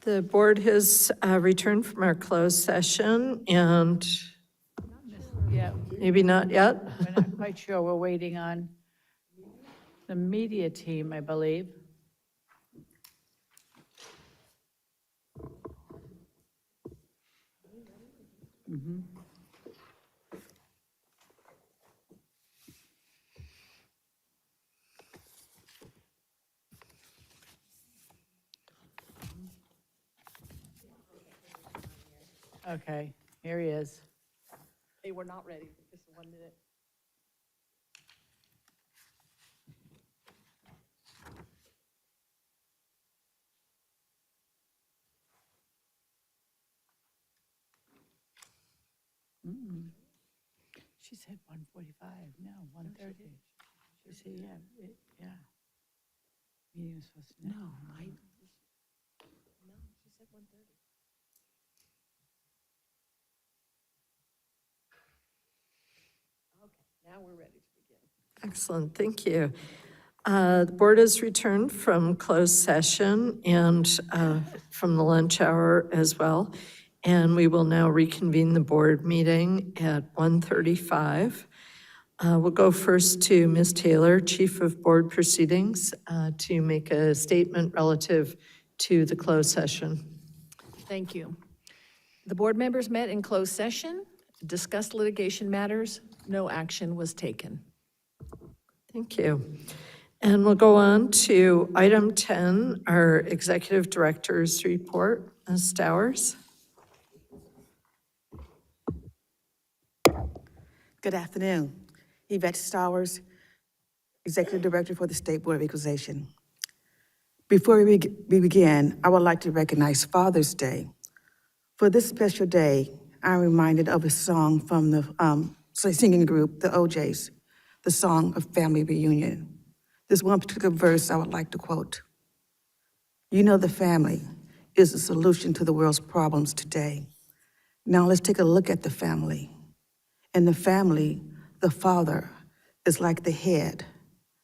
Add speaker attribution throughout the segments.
Speaker 1: The board has returned from our closed session and
Speaker 2: Yeah,
Speaker 1: maybe not yet.
Speaker 2: we're not quite sure. We're waiting on the media team, I believe. Mhm. Okay, here he is.
Speaker 3: Hey, we're not ready. Just 1 minute.
Speaker 2: She said 1:45, no, 1:30. She said, yeah, yeah. Meeting was supposed to.
Speaker 3: No, she said 1:30. Okay, now we're ready to begin.
Speaker 1: Excellent, thank you. The board has returned from closed session and from the lunch hour as well. And we will now reconvene the board meeting at 1:35. We'll go first to Ms. Taylor, Chief of Board Proceedings, to make a statement relative to the closed session.
Speaker 3: Thank you. The board members met in closed session, discussed litigation matters. No action was taken.
Speaker 1: Thank you. And we'll go on to item 10, our Executive Director's Report. Ms. Stowers.
Speaker 4: Good afternoon. Yvette Stowers, Executive Director for the State Board of Equalization. Before we begin, I would like to recognize Father's Day. For this special day, I'm reminded of a song from the singing group, the OJs, the song of family reunion. This one particular verse I would like to quote. You know the family is the solution to the world's problems today. Now let's take a look at the family. In the family, the father is like the head,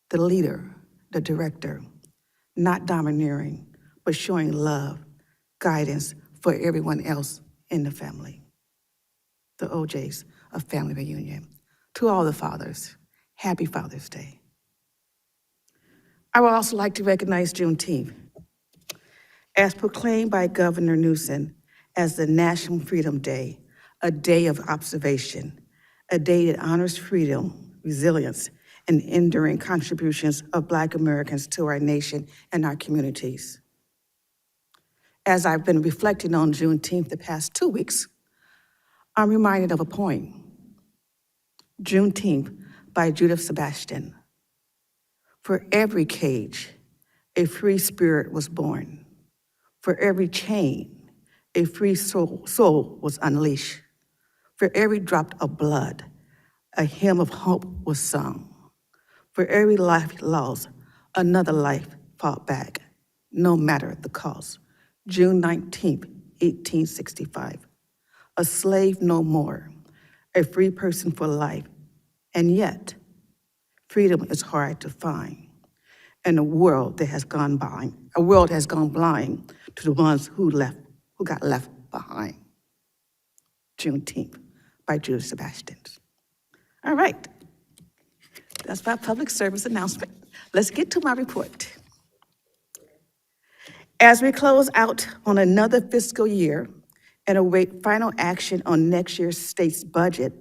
Speaker 4: the leader, the director, not domineering, but showing love, guidance for everyone else in the family. The OJs of Family Reunion. To all the fathers, happy Father's Day. I would also like to recognize Juneteenth. As proclaimed by Governor Newsom as the National Freedom Day, a day of observation, a day that honors freedom, resilience, and enduring contributions of Black Americans to our nation and our communities. As I've been reflecting on Juneteenth the past 2 weeks, I'm reminded of a poem, Juneteenth by Judith Sebastian. For every cage, a free spirit was born. For every chain, a free soul was unleashed. For every drop of blood, a hymn of hope was sung. For every life lost, another life fought back, no matter the cost. June 19th, 1865. A slave no more, a free person for life. And yet, freedom is hard to find. And a world has gone blind to the ones who got left behind. Juneteenth by Judith Sebastian. All right, that's my public service announcement. Let's get to my report. As we close out on another fiscal year and await final action on next year's state's budget,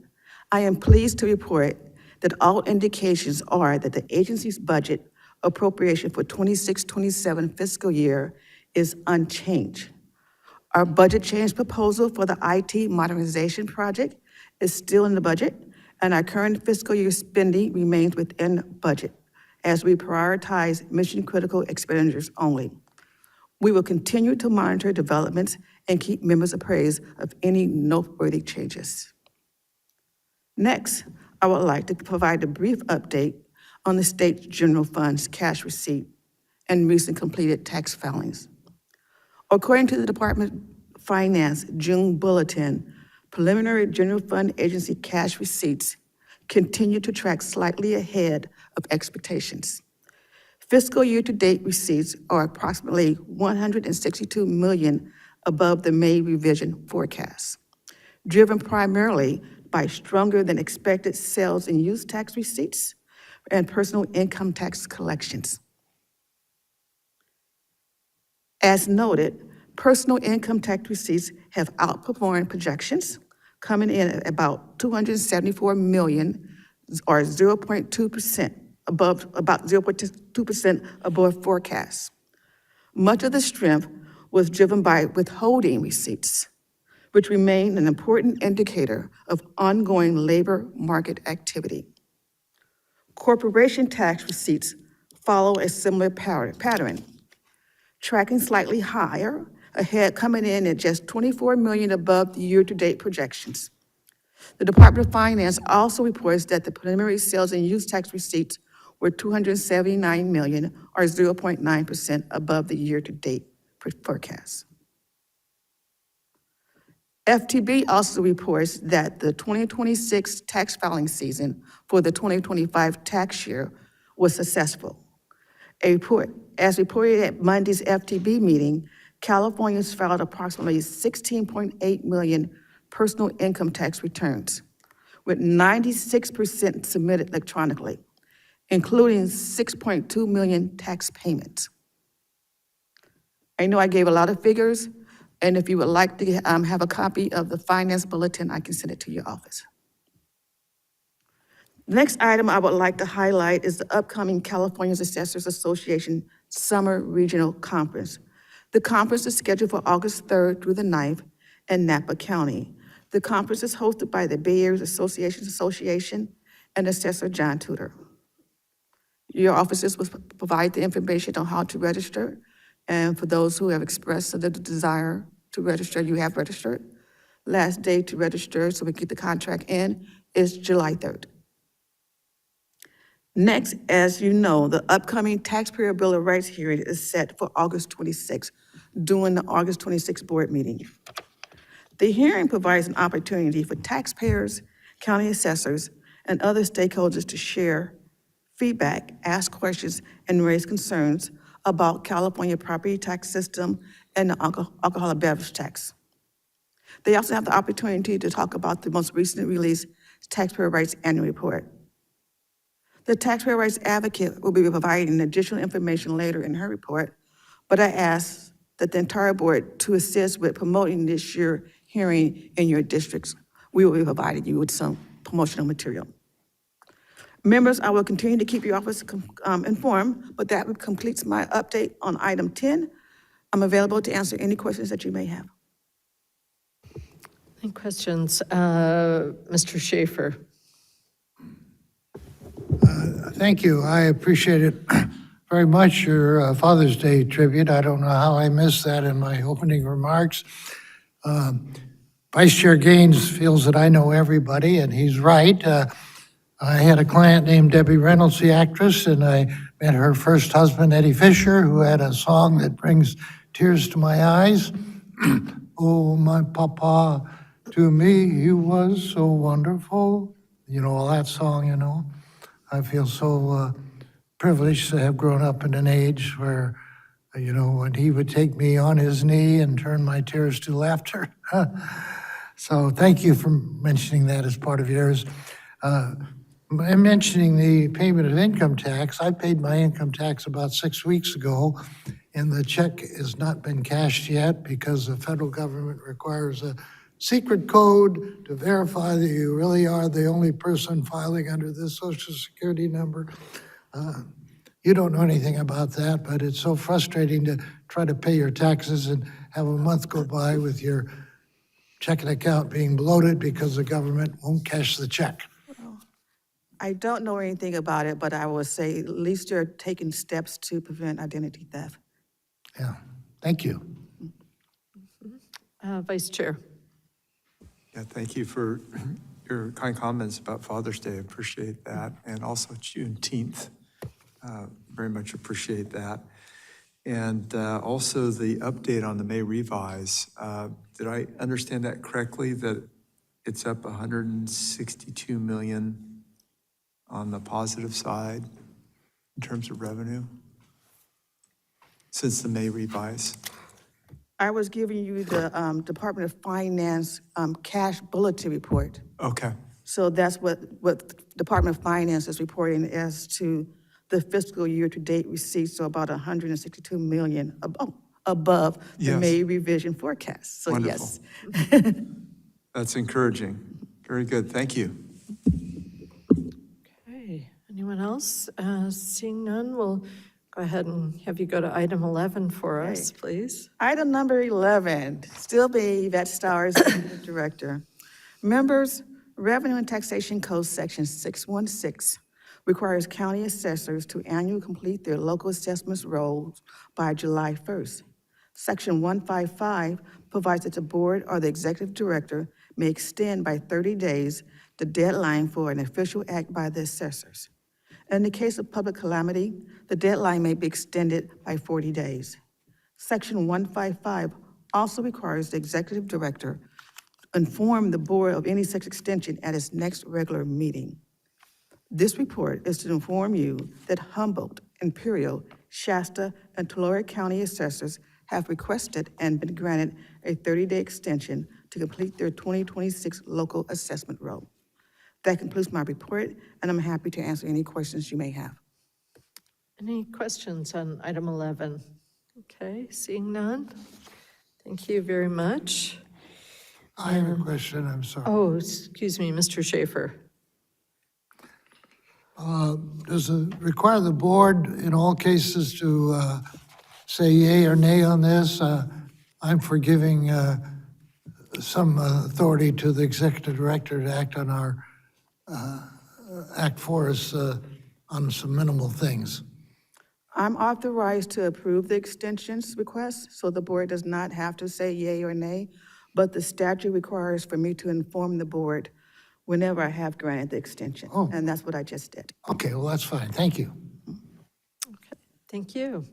Speaker 4: I am pleased to report that all indications are that the agency's budget appropriation for 26-27 fiscal year is unchanged. Our budget change proposal for the IT modernization project is still in the budget, and our current fiscal year spending remains within budget as we prioritize mission-critical expenditures only. We will continue to monitor developments and keep members appraised of any noteworthy changes. Next, I would like to provide a brief update on the state general fund's cash receipt and recent completed tax filings. According to the Department of Finance June Bulletin, preliminary general fund agency cash receipts continue to track slightly ahead of expectations. Fiscal year-to-date receipts are approximately $162 million above the May revision forecast, driven primarily by stronger than expected sales and use tax receipts and personal income tax collections. As noted, personal income tax receipts have outperformed projections, coming in at about $274 million, or 0.2% above, about 0.2% above forecast. Much of the strength was driven by withholding receipts, which remain an important indicator of ongoing labor market activity. Corporation tax receipts follow a similar pattern, tracking slightly higher, ahead coming in at just $24 million above the year-to-date projections. The Department of Finance also reports that the preliminary sales and use tax receipts were $279 million, or 0.9% above the year-to-date forecast. FTB also reports that the 2026 tax filing season for the 2025 tax year was successful. As reported at Monday's FTB meeting, Californians filed approximately 16.8 million personal income tax returns, with 96% submitted electronically, including 6.2 million tax payments. I know I gave a lot of figures, and if you would like to have a copy of the finance bulletin, I can send it to your office. The next item I would like to highlight is the upcoming California Assessors Association Summer Regional Conference. The conference is scheduled for August 3rd through the 9th in Napa County. The conference is hosted by the Bay Area Association and Assessor John Tudor. Your offices will provide the information on how to register, and for those who have expressed the desire to register, you have registered. Last day to register, so we get the contract in, is July 3rd. Next, as you know, the upcoming Taxpayer Bill of Rights hearing is set for August 26th, during the August 26th board meeting. The hearing provides an opportunity for taxpayers, county assessors, and other stakeholders to share feedback, ask questions, and raise concerns about California property tax system and the alcoholic beverage tax. They also have the opportunity to talk about the most recently released Taxpayer Rights Annual Report. The Taxpayer Rights Advocate will be providing additional information later in her report, but I ask that the entire board to assist with promoting this year's hearing in your districts. We will be providing you with some promotional material. Members, I will continue to keep your office informed, but that completes my update on item 10. I'm available to answer any questions that you may have.
Speaker 1: Any questions? Mr. Schaefer?
Speaker 5: Thank you. I appreciate it very much, your Father's Day tribute. I don't know how I missed that in my opening remarks. Vice Chair Gaines feels that I know everybody, and he's right. I had a client named Debbie Reynolds, the actress, and I met her first husband, Eddie Fisher, who had a song that brings tears to my eyes. Oh, my papa, to me he was so wonderful. You know, all that song, you know. I feel so privileged to have grown up in an age where, you know, when he would take me on his knee and turn my tears to laughter. So thank you for mentioning that as part of yours. I'm mentioning the payment of income tax. I paid my income tax about 6 weeks ago, and the check has not been cashed yet because the federal government requires a secret code to verify that you really are the only person filing under this Social Security number. You don't know anything about that, but it's so frustrating to try to pay your taxes and have a month go by with your checking account being bloated because the government won't cash the check.
Speaker 4: I don't know anything about it, but I will say at least you're taking steps to prevent identity theft.
Speaker 5: Yeah, thank you.
Speaker 1: Vice Chair?
Speaker 6: Yeah, thank you for your kind comments about Father's Day. I appreciate that. And also Juneteenth. Very much appreciate that. And also the update on the May revise. Did I understand that correctly, that it's up 162 million on the positive side in terms of revenue? since the May revise?
Speaker 4: I was giving you the Department of Finance cash bulletin report.
Speaker 6: Okay,
Speaker 4: So that's what Department of Finance is reporting as to the fiscal year-to-date receipts, so about 162 million above the
Speaker 6: Yes.
Speaker 4: May revision forecast. So
Speaker 6: Wonderful.
Speaker 4: yes.
Speaker 6: that's encouraging. Very good, thank you.
Speaker 1: Okay, anyone else? Seeing none, we'll go ahead and have you go to item 11 for us, please.
Speaker 4: Item number 11, still be Yvette Stowers, Executive Director. Members, Revenue and Taxation Code Section 616 requires county assessors to annually complete their local assessments rolls by July 1st. Section 155 provides that the board or the executive director may extend by 30 days the deadline for an official act by the assessors. In the case of public calamity, the deadline may be extended by 40 days. Section 155 also requires the executive director to inform the board of any such extension at its next regular meeting. This report is to inform you that Humboldt, Imperial, Shasta, and Tulare County assessors have requested and been granted a 30-day extension to complete their 2026 local assessment roll. That concludes my report, and I'm happy to answer any questions you may have.
Speaker 1: Any questions on item 11? Okay, seeing none. Thank you very much.
Speaker 5: I have a question, I'm sorry.
Speaker 1: Oh, excuse me, Mr. Schaefer.
Speaker 5: Does it require the board in all cases to say yea or nay on this? I'm for giving some authority to the executive director to act on our, act for us on some minimal things.
Speaker 4: I'm authorized to approve the extensions request, so the board does not have to say yea or nay, but the statute requires for me to inform the board whenever I have granted the extension,
Speaker 5: Oh.
Speaker 4: and that's what I just did.
Speaker 5: Okay, well, that's fine, thank you.
Speaker 1: Okay, thank you.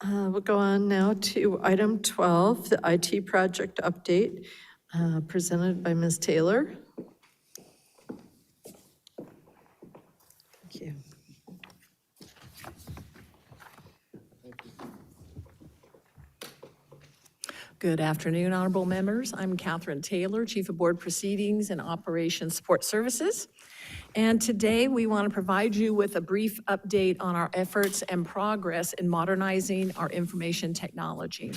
Speaker 1: We'll go on now to item 12, the IT project update, presented by Ms. Taylor. Thank you.
Speaker 3: Good afternoon, honorable members. I'm Catherine Taylor, Chief of Board Proceedings and Operations Support Services. And today we want to provide you with a brief update on our efforts and progress in modernizing our information technology.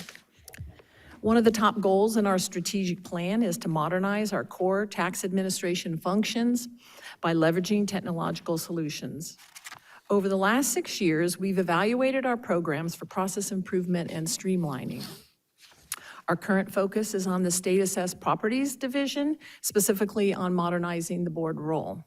Speaker 3: One of the top goals in our strategic plan is to modernize our core tax administration functions by leveraging technological solutions. Over the last 6 years, we've evaluated our programs for process improvement and streamlining. Our current focus is on the State Assessed Properties Division, specifically on modernizing the board role.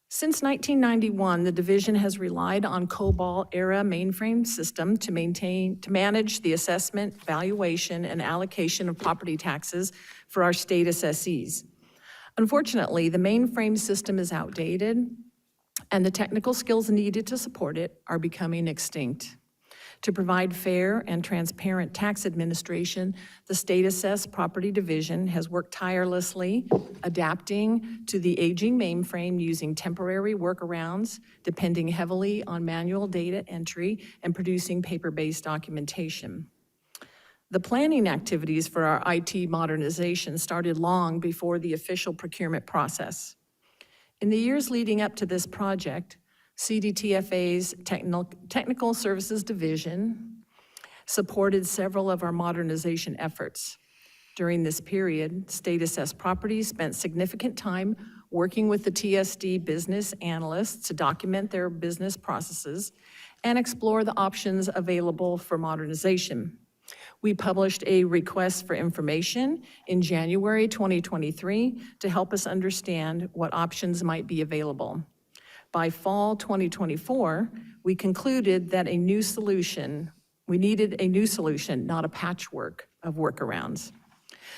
Speaker 3: Since 1991, the division has relied on COBOL-era mainframe system to manage the assessment, valuation, and allocation of property taxes for our state assessees. Unfortunately, the mainframe system is outdated, and the technical skills needed to support it are becoming extinct. To provide fair and transparent tax administration, the State Assessed Property Division has worked tirelessly, adapting to the aging mainframe using temporary workarounds, depending heavily on manual data entry and producing paper-based documentation. The planning activities for our IT modernization started long before the official procurement process. In the years leading up to this project, CDTFA's Technical Services Division supported several of our modernization efforts. During this period, State Assessed Properties spent significant time working with the TSD business analysts to document their business processes and explore the options available for modernization. We published a request for information in January 2023 to help us understand what options might be available. By fall 2024, we concluded that we needed a new solution, not a patchwork of workarounds.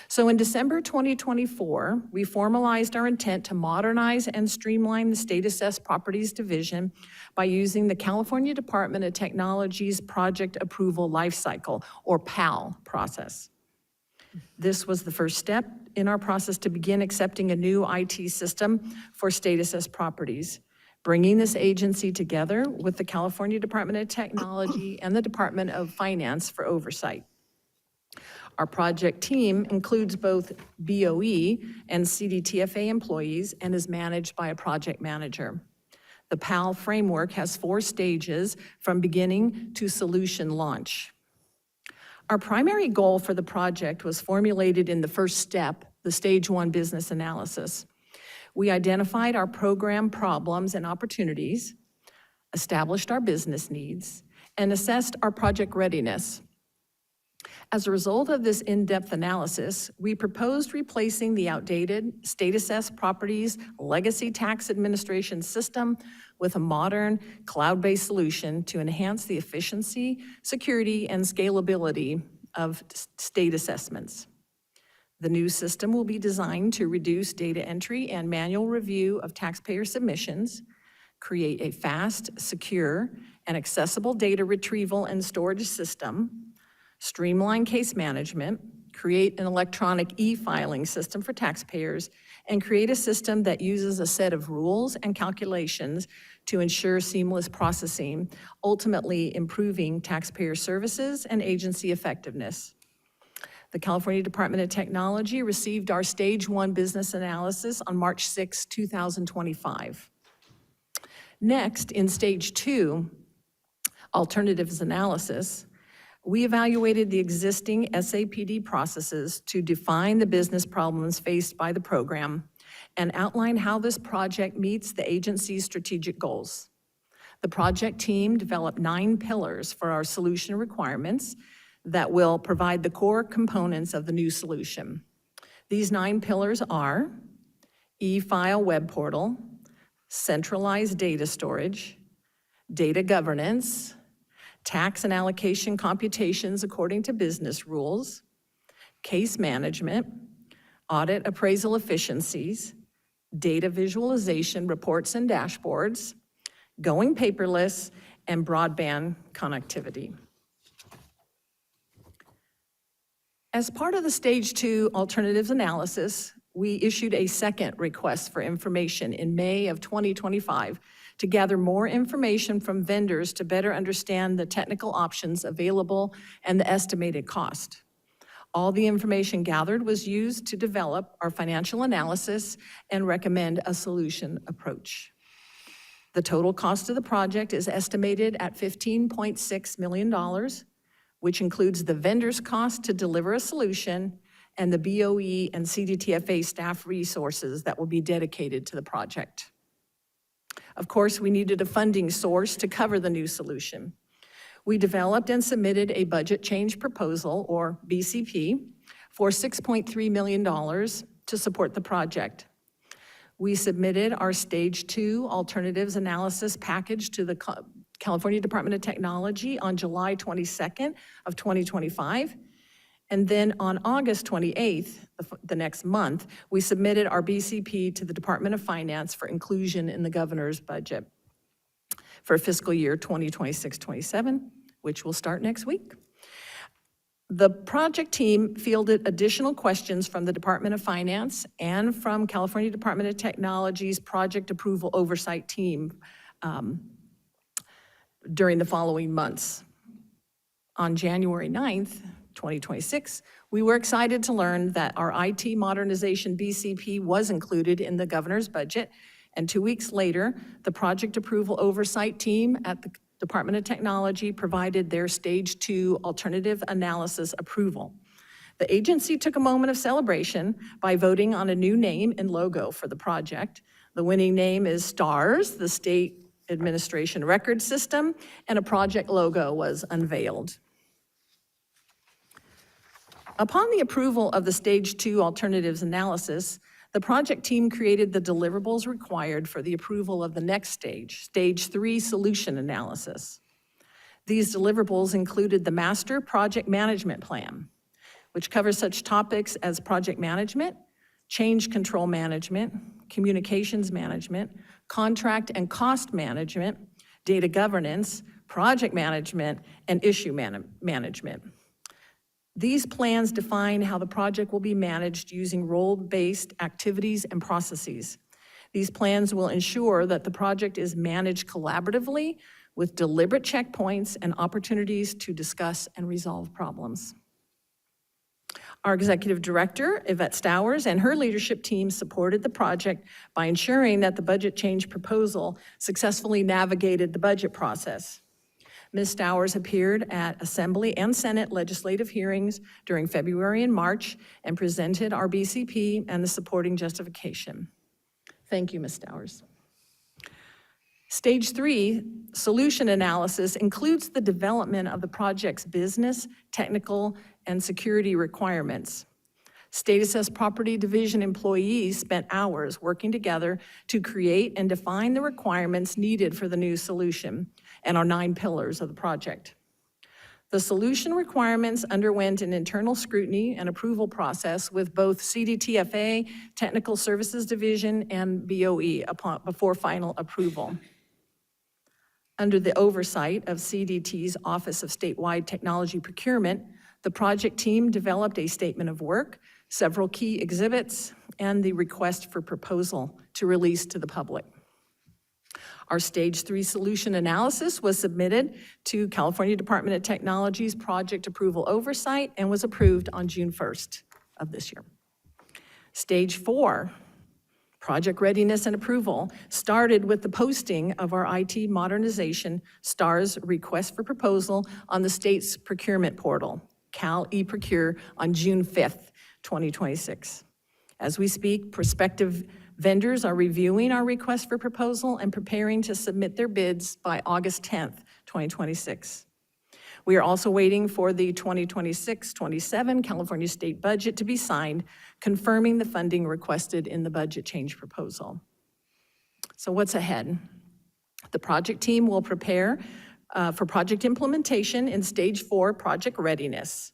Speaker 3: So in December 2024, we formalized our intent to modernize and streamline the State Assessed Properties Division by using the California Department of Technology's Project Approval Lifecycle, or PAL, process. This was the first step in our process to begin accepting a new IT system for State Assessed Properties. bringing this agency together with the California Department of Technology and the Department of Finance for oversight. Our project team includes both BOE and CDTFA employees and is managed by a project manager. The PAL framework has 4 stages from beginning to solution launch. Our primary goal for the project was formulated in the first step, the Stage 1 business analysis. We identified our program problems and opportunities, established our business needs, and assessed our project readiness. As a result of this in-depth analysis, we proposed replacing the outdated state-assessed properties legacy tax administration system with a modern cloud-based solution to enhance the efficiency, security, and scalability of state assessments. The new system will be designed to reduce data entry and manual review of taxpayer submissions, create a fast, secure, and accessible data retrieval and storage system, streamline case management, create an electronic e-filing system for taxpayers, and create a system that uses a set of rules and calculations to ensure seamless processing, ultimately improving taxpayer services and agency effectiveness. The California Department of Technology received our Stage 1 business analysis on March 6, 2025. Next, in Stage 2, alternatives analysis, we evaluated the existing SAPD processes to define the business problems faced by the program and outline how this project meets the agency's strategic goals. The project team developed 9 pillars for our solution requirements that will provide the core components of the new solution. These 9 pillars are e-file web portal, centralized data storage, data governance, tax and allocation computations according to business rules, case management, audit appraisal efficiencies, data visualization reports and dashboards, going paperless, and broadband connectivity. As part of the Stage 2 alternatives analysis, we issued a second request for information in May of 2025 to gather more information from vendors to better understand the technical options available and the estimated cost. All the information gathered was used to develop our financial analysis and recommend a solution approach. The total cost of the project is estimated at $15.6 million, which includes the vendor's cost to deliver a solution and the BOE and CDTFA staff resources that will be dedicated to the project. Of course, we needed a funding source to cover the new solution. We developed and submitted a budget change proposal, or BCP, for $6.3 million to support the project. We submitted our Stage 2 alternatives analysis package to the California Department of Technology on July 22nd of 2025. And then on August 28th, the next month, we submitted our BCP to the Department of Finance for inclusion in the governor's budget for fiscal year 2026-27, which will start next week. The project team fielded additional questions from the Department of Finance and from California Department of Technology's project approval oversight team during the following months. On January 9th, 2026, we were excited to learn that our IT modernization BCP was included in the governor's budget, and 2 weeks later, the project approval oversight team at the Department of Technology provided their Stage 2 alternative analysis approval. The agency took a moment of celebration by voting on a new name and logo for the project. The winning name is STARS, the State Administration Record System, and a project logo was unveiled. Upon the approval of the Stage 2 alternatives analysis, the project team created the deliverables required for the approval of the next stage, Stage 3 solution analysis. These deliverables included the Master Project Management Plan, which covers such topics as project management, change control management, communications management, contract and cost management, data governance, project management, and issue management. These plans define how the project will be managed using role-based activities and processes. These plans will ensure that the project is managed collaboratively with deliberate checkpoints and opportunities to discuss and resolve problems. Our executive director, Yvette Stowers, and her leadership team supported the project by ensuring that the budget change proposal successfully navigated the budget process. Ms. Stowers appeared at Assembly and Senate legislative hearings during February and March and presented our BCP and the supporting justification. Thank you, Ms. Stowers. Stage 3, solution analysis, includes the development of the project's business, technical, and security requirements. State Assessed Property Division employees spent hours working together to create and define the requirements needed for the new solution and our 9 pillars of the project. The solution requirements underwent an internal scrutiny and approval process with both CDTFA, Technical Services Division, and BOE before final approval. Under the oversight of CDT's Office of Statewide Technology Procurement, the project team developed a statement of work, several key exhibits, and the request for proposal to release to the public. Our Stage 3 solution analysis was submitted to California Department of Technology's Project Approval Oversight and was approved on June 1st of this year. Stage 4, project readiness and approval, started with the posting of our IT modernization STARS request for proposal on the state's procurement portal, Cal eProcure, on June 5th, 2026. As we speak, prospective vendors are reviewing our request for proposal and preparing to submit their bids by August 10th, 2026. We are also waiting for the 2026-27 California state budget to be signed, confirming the funding requested in the budget change proposal. So what's ahead? The project team will prepare for project implementation in Stage 4 project readiness.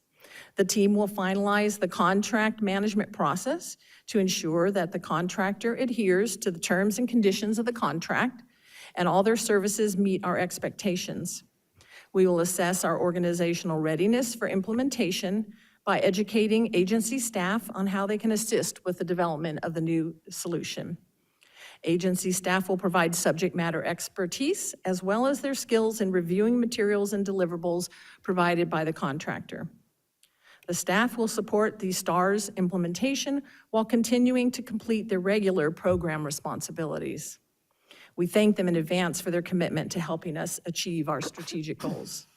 Speaker 3: The team will finalize the contract management process to ensure that the contractor adheres to the terms and conditions of the contract and all their services meet our expectations. We will assess our organizational readiness for implementation by educating agency staff on how they can assist with the development of the new solution. Agency staff will provide subject matter expertise as well as their skills in reviewing materials and deliverables provided by the contractor. The staff will support the STARS implementation while continuing to complete their regular program responsibilities. We thank them in advance for their commitment to helping us achieve our strategic goals.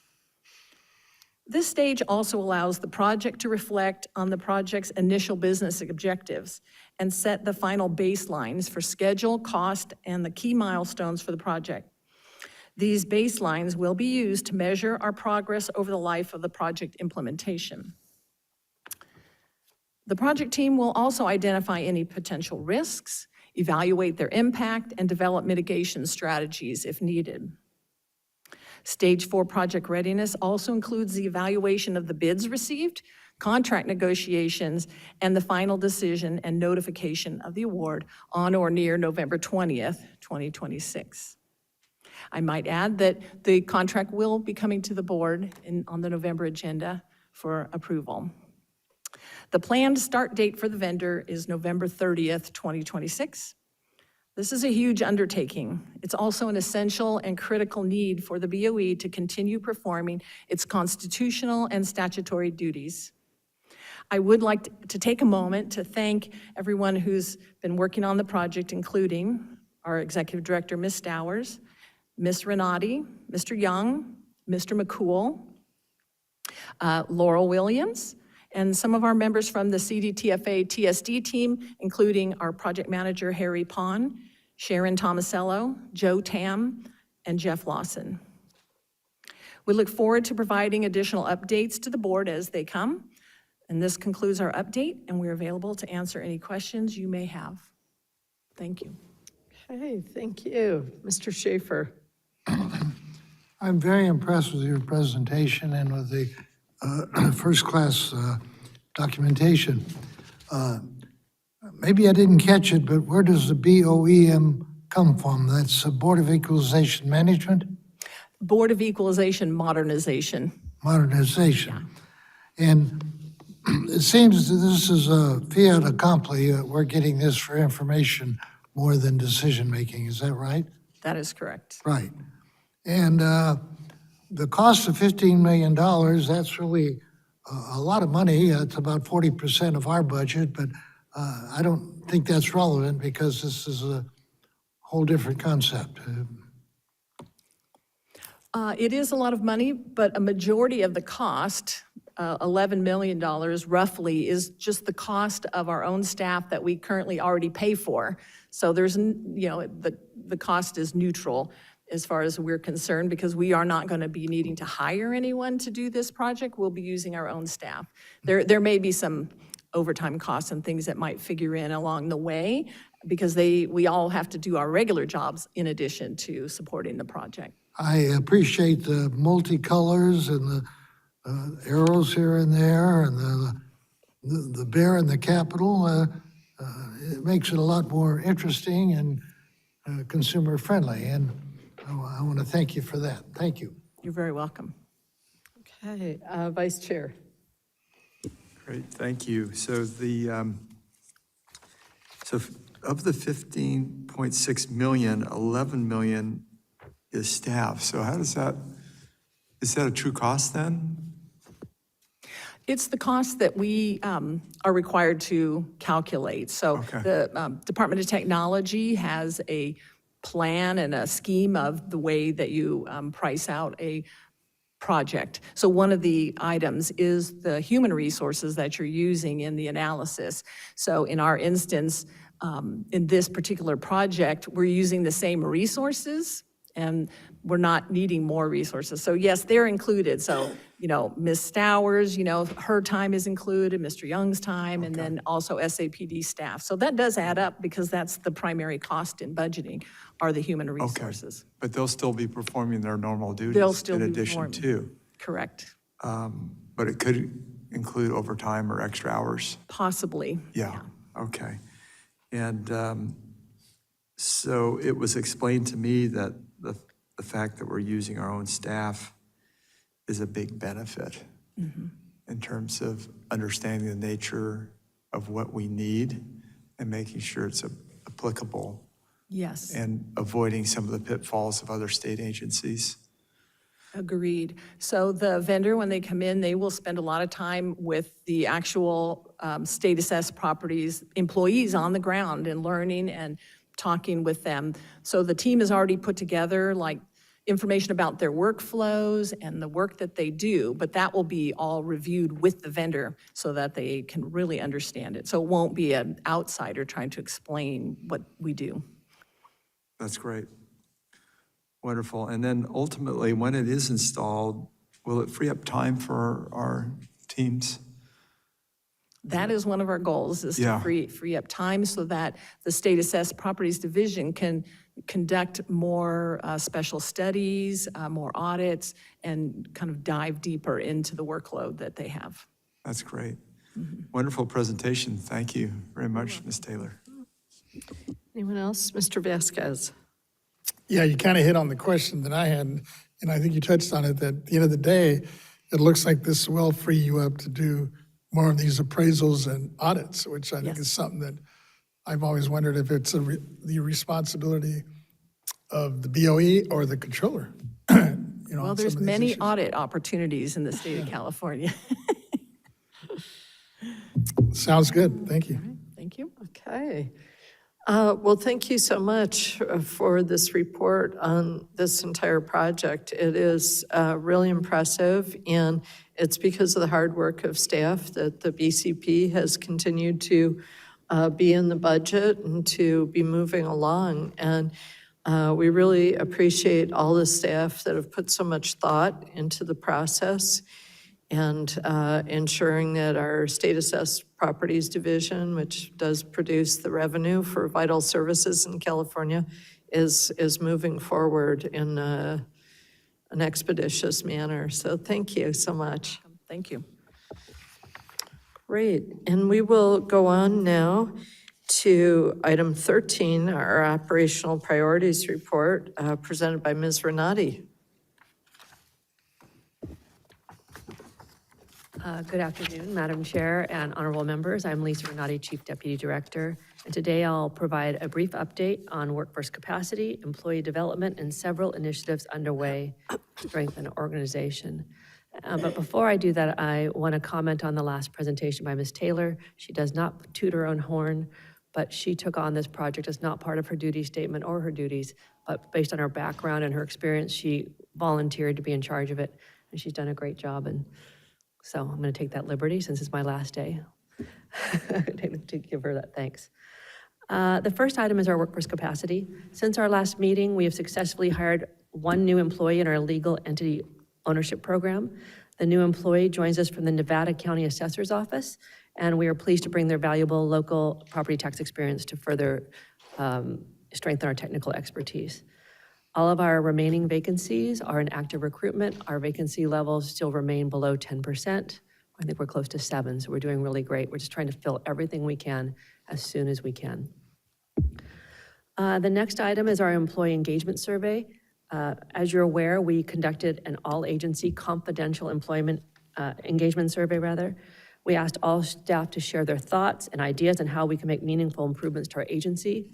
Speaker 3: This stage also allows the project to reflect on the project's initial business objectives and set the final baselines for schedule, cost, and the key milestones for the project. These baselines will be used to measure our progress over the life of the project implementation. The project team will also identify any potential risks, evaluate their impact, and develop mitigation strategies if needed. Stage 4 project readiness also includes the evaluation of the bids received, contract negotiations, and the final decision and notification of the award on or near November 20th, 2026. I might add that the contract will be coming to the board on the November agenda for approval. The planned start date for the vendor is November 30th, 2026. This is a huge undertaking. It's also an essential and critical need for the BOE to continue performing its constitutional and statutory duties. I would like to take a moment to thank everyone who's been working on the project, including our Executive Director, Ms. Stowers, Ms. Renati, Mr. Young, Mr. McCool, Laurel Williams, and some of our members from the CDTFA TSD team, including our project manager, Harry Pond, Sharon Tomasello, Joe Tam, and Jeff Lawson. We look forward to providing additional updates to the board as they come. And this concludes our update, and we're available to answer any questions you may have. Thank you.
Speaker 1: Okay, thank you. Mr. Schaefer.
Speaker 5: I'm very impressed with your presentation and with the first-class documentation. Maybe I didn't catch it, but where does the BOEM come from? That's the Board of Equalization Management?
Speaker 3: Board of Equalization Modernization.
Speaker 5: Modernization. And it seems that this is a fait accompli. We're getting this for information more than decision-making. Is that right?
Speaker 3: That is correct.
Speaker 5: Right. And the cost of $15 million, that's really a lot of money. It's about 40% of our budget, but I don't think that's relevant because this is a whole different concept.
Speaker 3: It is a lot of money, but a majority of the cost, $11 million roughly, is just the cost of our own staff that we currently already pay for. So there's, the cost is neutral as far as we're concerned, because we are not going to be needing to hire anyone to do this project. We'll be using our own staff. There may be some overtime costs and things that might figure in along the way, because we all have to do our regular jobs in addition to supporting the project.
Speaker 5: I appreciate the multicolors and the arrows here and there and the bear in the Capitol. It makes it a lot more interesting and consumer-friendly, and I want to thank you for that. Thank you.
Speaker 3: You're very welcome.
Speaker 1: Okay, Vice Chair.
Speaker 6: Great, thank you. So of the 15.6 million, 11 million is staff. So how does that, is that a true cost then?
Speaker 3: It's the cost that we are required to calculate. So
Speaker 6: Okay.
Speaker 3: the Department of Technology has a plan and a scheme of the way that you price out a project. So one of the items is the human resources that you're using in the analysis. So in our instance, in this particular project, we're using the same resources and we're not needing more resources. So yes, they're included. So, Ms. Stowers, her time is included, Mr. Young's time, and then also SAPD staff. So that does add up because that's the primary cost in budgeting are the human resources.
Speaker 6: But they'll still be performing their normal
Speaker 3: They'll
Speaker 6: duties
Speaker 3: still
Speaker 6: in
Speaker 3: be
Speaker 6: addition
Speaker 3: performing.
Speaker 6: to.
Speaker 3: Correct.
Speaker 6: But it could include overtime or extra hours.
Speaker 3: Possibly.
Speaker 6: Yeah, okay. And so it was explained to me that the fact that we're using our own staff is a big benefit in terms of understanding the nature of what we need and making sure it's applicable
Speaker 3: Yes.
Speaker 6: and avoiding some of the pitfalls of other state agencies.
Speaker 3: Agreed. So the vendor, when they come in, they will spend a lot of time with the actual state assessed properties, employees on the ground and learning and talking with them. So the team has already put together like information about their workflows and the work that they do, but that will be all reviewed with the vendor so that they can really understand it. So it won't be an outsider trying to explain what we do.
Speaker 6: That's great. Wonderful. And then ultimately, when it is installed, will it free up time for our teams?
Speaker 3: That is one of our goals, is to
Speaker 6: Yeah.
Speaker 3: free up time so that the State Assessed Properties Division can conduct more special studies, more audits, and kind of dive deeper into the workload that they have.
Speaker 6: That's great. Wonderful presentation. Thank you very much, Ms. Taylor.
Speaker 1: Anyone else? Mr. Vasquez.
Speaker 7: Yeah, you kind of hit on the question that I had, and I think you touched on it, that at the end of the day, it looks like this will free you up to do more of these appraisals and audits, which I think
Speaker 3: Yes.
Speaker 7: is something that I've always wondered if it's the responsibility of the BOE or the controller.
Speaker 3: Well,
Speaker 7: on
Speaker 3: there's
Speaker 7: some of these
Speaker 3: many
Speaker 7: issues.
Speaker 3: audit opportunities in the state of California.
Speaker 7: Sounds good, thank you.
Speaker 3: Thank you.
Speaker 1: Okay. Well, thank you so much for this report on this entire project. It is really impressive, and it's because of the hard work of staff that the BCP has continued to be in the budget and to be moving along. And we really appreciate all the staff that have put so much thought into the process and ensuring that our State Assessed Properties Division, which does produce the revenue for vital services in California, is moving forward in an expeditious manner. So thank you so much.
Speaker 3: Thank you.
Speaker 1: Great, and we will go on now to item 13, our operational priorities report, presented by Ms. Renati.
Speaker 8: Good afternoon, Madam Chair and honorable members. I'm Lisa Renati, Chief Deputy Director, and today I'll provide a brief update on workforce capacity, employee development, and several initiatives underway to strengthen our organization. But before I do that, I want to comment on the last presentation by Ms. Taylor. She does not toot her own horn, but she took on this project as not part of her duty statement or her duties, but based on her background and her experience, she volunteered to be in charge of it, and she's done a great job. And so I'm going to take that liberty since it's my last day to give her that thanks. The first item is our workforce capacity. Since our last meeting, we have successfully hired one new employee in our legal entity ownership program. The new employee joins us from the Nevada County Assessor's Office, and we are pleased to bring their valuable local property tax experience to further strengthen our technical expertise. All of our remaining vacancies are in active recruitment. Our vacancy levels still remain below 10%. I think we're close to 7%, so we're doing really great. We're just trying to fill everything we can as soon as we can. The next item is our employee engagement survey. As you're aware, we conducted an all-agency confidential employment engagement survey, rather. We asked all staff to share their thoughts and ideas on how we can make meaningful improvements to our agency.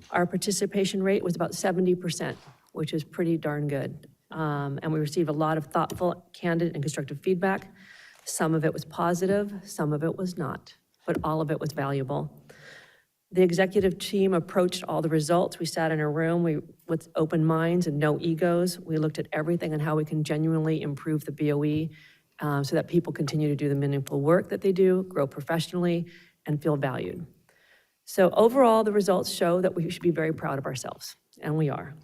Speaker 8: Our participation rate was about 70%, which is pretty darn good. And we received a lot of thoughtful, candid, and constructive feedback. Some of it was positive, some of it was not, but all of it was valuable. The executive team approached all the results. We sat in a room with open minds and no egos. We looked at everything and how we can genuinely improve the BOE so that people continue to do the meaningful work that they do, grow professionally, and feel valued. So overall, the results show that we should be very proud of ourselves, and we are.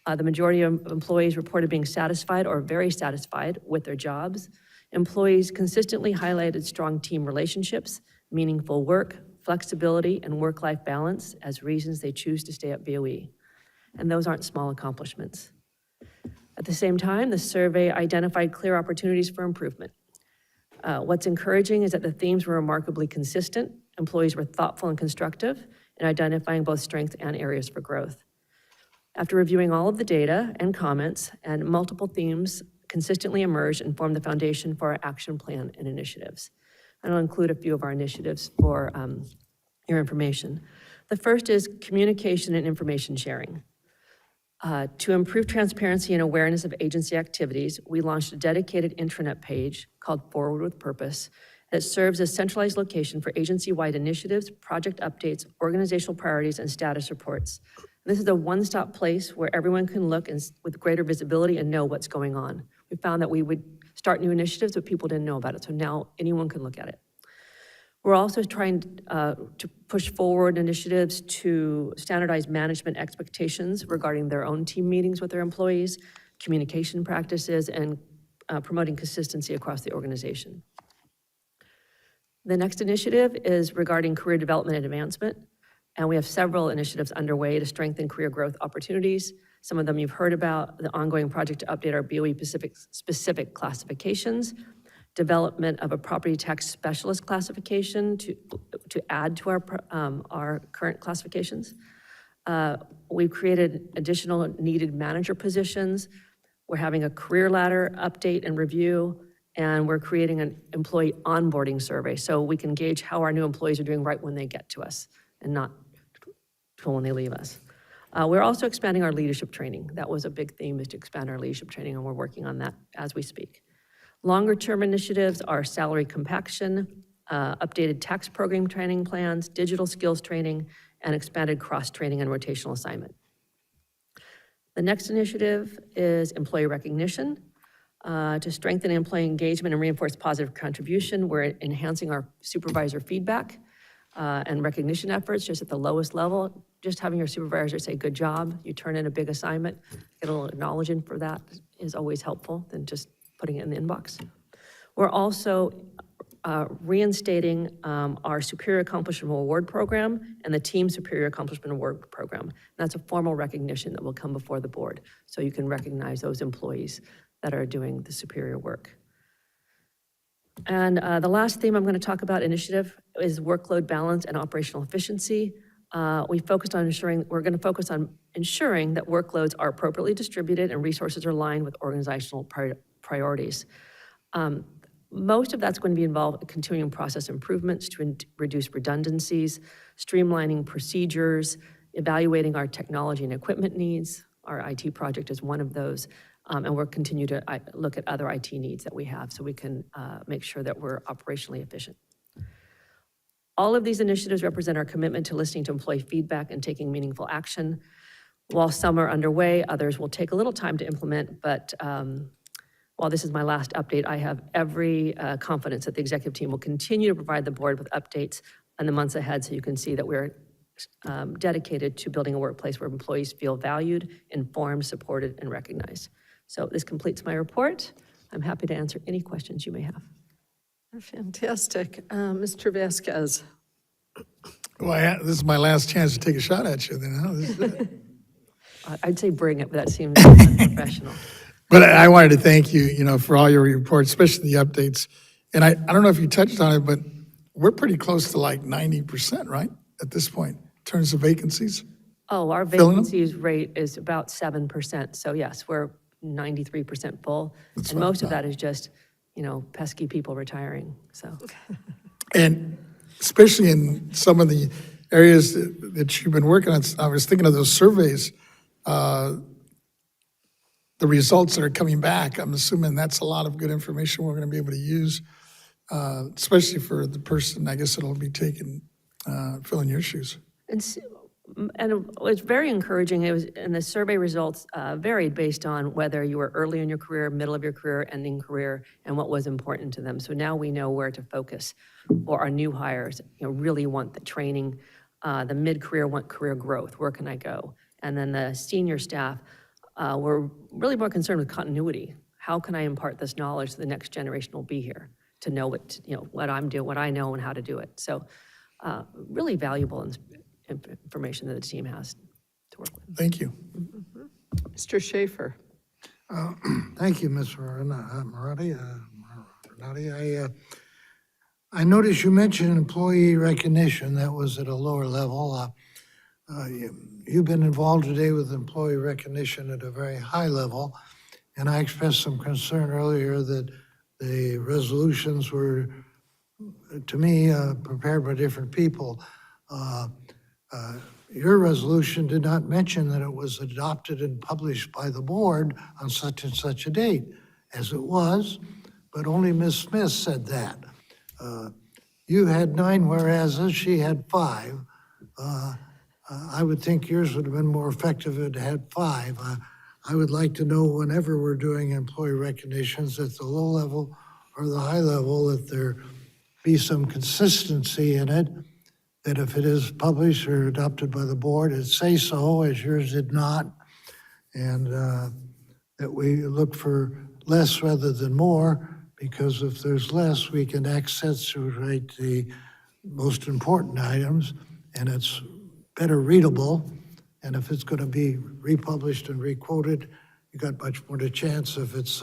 Speaker 8: The majority of employees reported being satisfied or very satisfied with their jobs. Employees consistently highlighted strong team relationships, meaningful work, flexibility, and work-life balance as reasons they choose to stay at BOE. And those aren't small accomplishments. At the same time, the survey identified clear opportunities for improvement. What's encouraging is that the themes were remarkably consistent. Employees were thoughtful and constructive in identifying both strengths and areas for growth. After reviewing all of the data and comments, and multiple themes consistently emerged and formed the foundation for our action plan and initiatives. And I'll include a few of our initiatives for your information. The first is communication and information sharing. To improve transparency and awareness of agency activities, we launched a dedicated intranet page called Forward with Purpose that serves as centralized location for agency-wide initiatives, project updates, organizational priorities, and status reports. This is a one-stop place where everyone can look with greater visibility and know what's going on. We found that we would start new initiatives, but people didn't know about it, so now anyone can look at it. We're also trying to push forward initiatives to standardize management expectations regarding their own team meetings with their employees, communication practices, and promoting consistency across the organization. The next initiative is regarding career development and advancement, and we have several initiatives underway to strengthen career growth opportunities. Some of them you've heard about, the ongoing project to update our BOE specific classifications, development of a property tax specialist classification to add to our current classifications. We've created additional needed manager positions. We're having a career ladder update and review, and we're creating an employee onboarding survey so we can gauge how our new employees are doing right when they get to us and not when they leave us. We're also expanding our leadership training. That was a big theme, is to expand our leadership training, and we're working on that as we speak. Longer-term initiatives are salary compaction, updated tax program training plans, digital skills training, and expanded cross-training and rotational assignment. The next initiative is employee recognition. To strengthen employee engagement and reinforce positive contribution, we're enhancing our supervisor feedback and recognition efforts just at the lowest level. Just having your supervisor say, good job, you turn in a big assignment, get a little acknowledgement for that is always helpful than just putting it in the inbox. We're also reinstating our Superior Accomplishment Award Program and the Team Superior Accomplishment Award Program. And that's a formal recognition that will come before the board, so you can recognize those employees that are doing the superior work. And the last theme I'm going to talk about initiative is workload balance and operational efficiency. We're going to focus on ensuring that workloads are appropriately distributed and resources are aligned with organizational priorities. Most of that's going to be involved continuing process improvements to reduce redundancies, streamlining procedures, evaluating our technology and equipment needs. Our IT project is one of those. And we'll continue to look at other IT needs that we have so we can make sure that we're operationally efficient. All of these initiatives represent our commitment to listening to employee feedback and taking meaningful action. While some are underway, others will take a little time to implement, but while this is my last update, I have every confidence that the executive team will continue to provide the board with updates in the months ahead, so you can see that we're dedicated to building a workplace where employees feel valued, informed, supported, and recognized. So this completes my report. I'm happy to answer any questions you may have.
Speaker 1: Fantastic. Mr. Vasquez.
Speaker 7: Well, this is my last chance to take a shot at you then, huh? This is it.
Speaker 8: I'd say bring it, but that seems unprofessional.
Speaker 7: But I wanted to thank you, for all your reports, especially the updates. And I don't know if you touched on it, but we're pretty close to like 90%, right, at this point, in terms of vacancies?
Speaker 8: Oh, our
Speaker 7: Filling them?
Speaker 8: vacancies rate is about 7%. So yes, we're 93% full.
Speaker 7: That's
Speaker 8: And
Speaker 7: what I
Speaker 8: most of
Speaker 7: thought.
Speaker 8: that is just, pesky people retiring, so.
Speaker 7: And especially in some of the areas that you've been working on, I was thinking of those surveys, the results that are coming back, I'm assuming that's a lot of good information we're going to be able to use, especially for the person, I guess, that'll be filling your shoes.
Speaker 8: And it was very encouraging. And the survey results varied based on whether you were early in your career, middle of your career, ending career, and what was important to them. So now we know where to focus. Or our new hires, really want the training. The mid-career want career growth. Where can I go? And then the senior staff were really more concerned with continuity. How can I impart this knowledge so the next generation will be here to know what I'm doing, what I know, and how to do it. So really valuable information that the team has to work with.
Speaker 7: Thank you.
Speaker 1: Mr. Schaefer.
Speaker 5: Thank you, Ms. Marotti. I noticed you mentioned employee recognition. That was at a lower level. You've been involved today with employee recognition at a very high level, and I expressed some concern earlier that the resolutions were, to me, prepared by different people. Your resolution did not mention that it was adopted and published by the board on such and such a date, as it was, but only Ms. Smith said that. You had 9 whereases, she had 5. I would think yours would have been more effective if it had 5. I would like to know whenever we're doing employee recognitions at the low level or the high level, that there be some consistency in it, that if it is published or adopted by the board, it say so, as yours did not, and that we look for less rather than more, because if there's less, we can accentuate the most important items, and it's better readable. And if it's going to be republished and requoted, you got much more to chance if it's,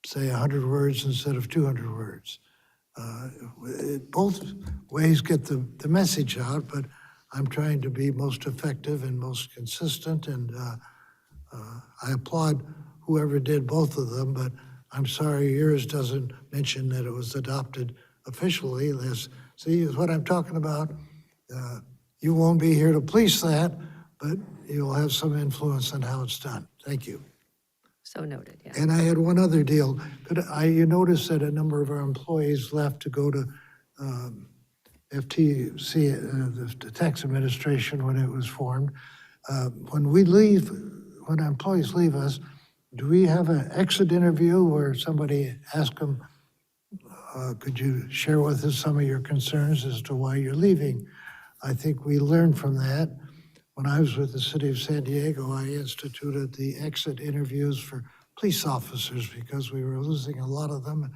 Speaker 5: say, 100 words instead of 200 words. Both ways get the message out, but I'm trying to be most effective and most consistent, and I applaud whoever did both of them, but I'm sorry yours doesn't mention that it was adopted officially. See, is what I'm talking about. You won't be here to police that, but you'll have some influence on how it's done. Thank you.
Speaker 8: So noted, yeah.
Speaker 5: And I had one other deal. You noticed that a number of our employees left to go to FTC, the tax administration, when it was formed. When we leave, when our employees leave us, do we have an exit interview where somebody asks them, could you share with us some of your concerns as to why you're leaving? I think we learned from that. When I was with the city of San Diego, I instituted the exit interviews for police officers because we were losing a lot of them,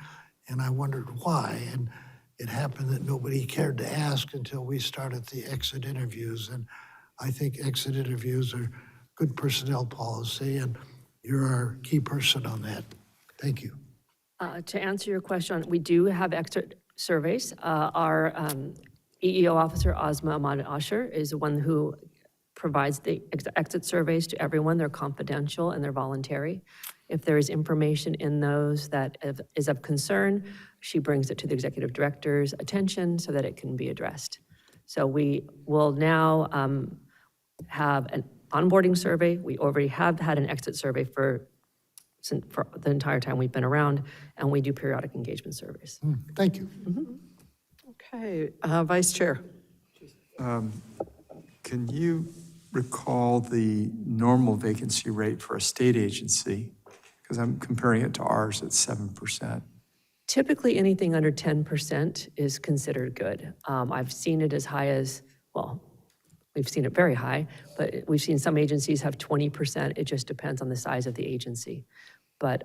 Speaker 5: and I wondered why. And it happened that nobody cared to ask until we started the exit interviews. And I think exit interviews are good personnel policy, and you're our key person on that. Thank you.
Speaker 8: To answer your question, we do have exit surveys. Our EEO officer, Ozma Ahmad Asher, is the one who provides the exit surveys to everyone. They're confidential and they're voluntary. If there is information in those that is of concern, she brings it to the executive director's attention so that it can be addressed. So we will now have an onboarding survey. We already have had an exit survey for the entire time we've been around, and we do periodic engagement surveys.
Speaker 5: Thank you.
Speaker 1: Okay, Vice Chair.
Speaker 6: Can you recall the normal vacancy rate for a state agency? Because I'm comparing it to ours at 7%.
Speaker 8: Typically, anything under 10% is considered good. I've seen it as high as, well, we've seen it very high, but we've seen some agencies have 20%. It just depends on the size of the agency. But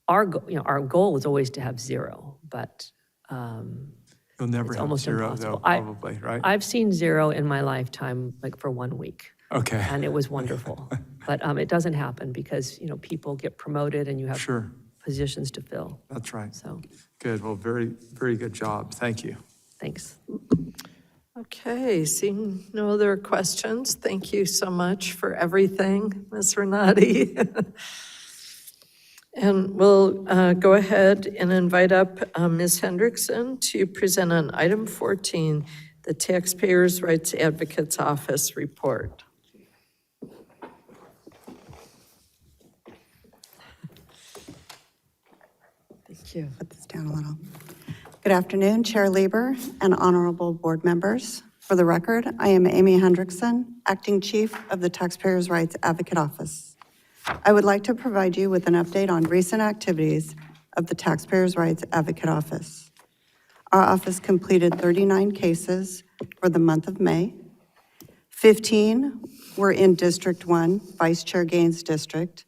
Speaker 8: our goal is always to have zero, but
Speaker 6: You'll never
Speaker 8: it's
Speaker 6: have
Speaker 8: almost
Speaker 6: zero,
Speaker 8: impossible.
Speaker 6: though, probably, right?
Speaker 8: I've seen zero in my lifetime, like for 1 week.
Speaker 6: Okay.
Speaker 8: And it was wonderful. But it doesn't happen because, people get promoted and you have
Speaker 6: Sure.
Speaker 8: positions to fill.
Speaker 6: That's right.
Speaker 8: So,
Speaker 6: Good. Well, very, very good job. Thank you.
Speaker 8: thanks.
Speaker 1: Okay, seeing no other questions, thank you so much for everything, Ms. Renati. And we'll go ahead and invite up Ms. Hendrickson to present on item 14, the Taxpayers' Rights Advocate's Office report. Thank you.
Speaker 9: Put this down a little. Good afternoon, Chair Lieber and honorable board members. For the record, I am Amy Hendrickson, Acting Chief of the Taxpayers' Rights Advocate Office. I would like to provide you with an update on recent activities of the Taxpayers' Rights Advocate Office. Our office completed 39 cases for the month of May. 15 were in District 1, Vice Chair Gaines' district.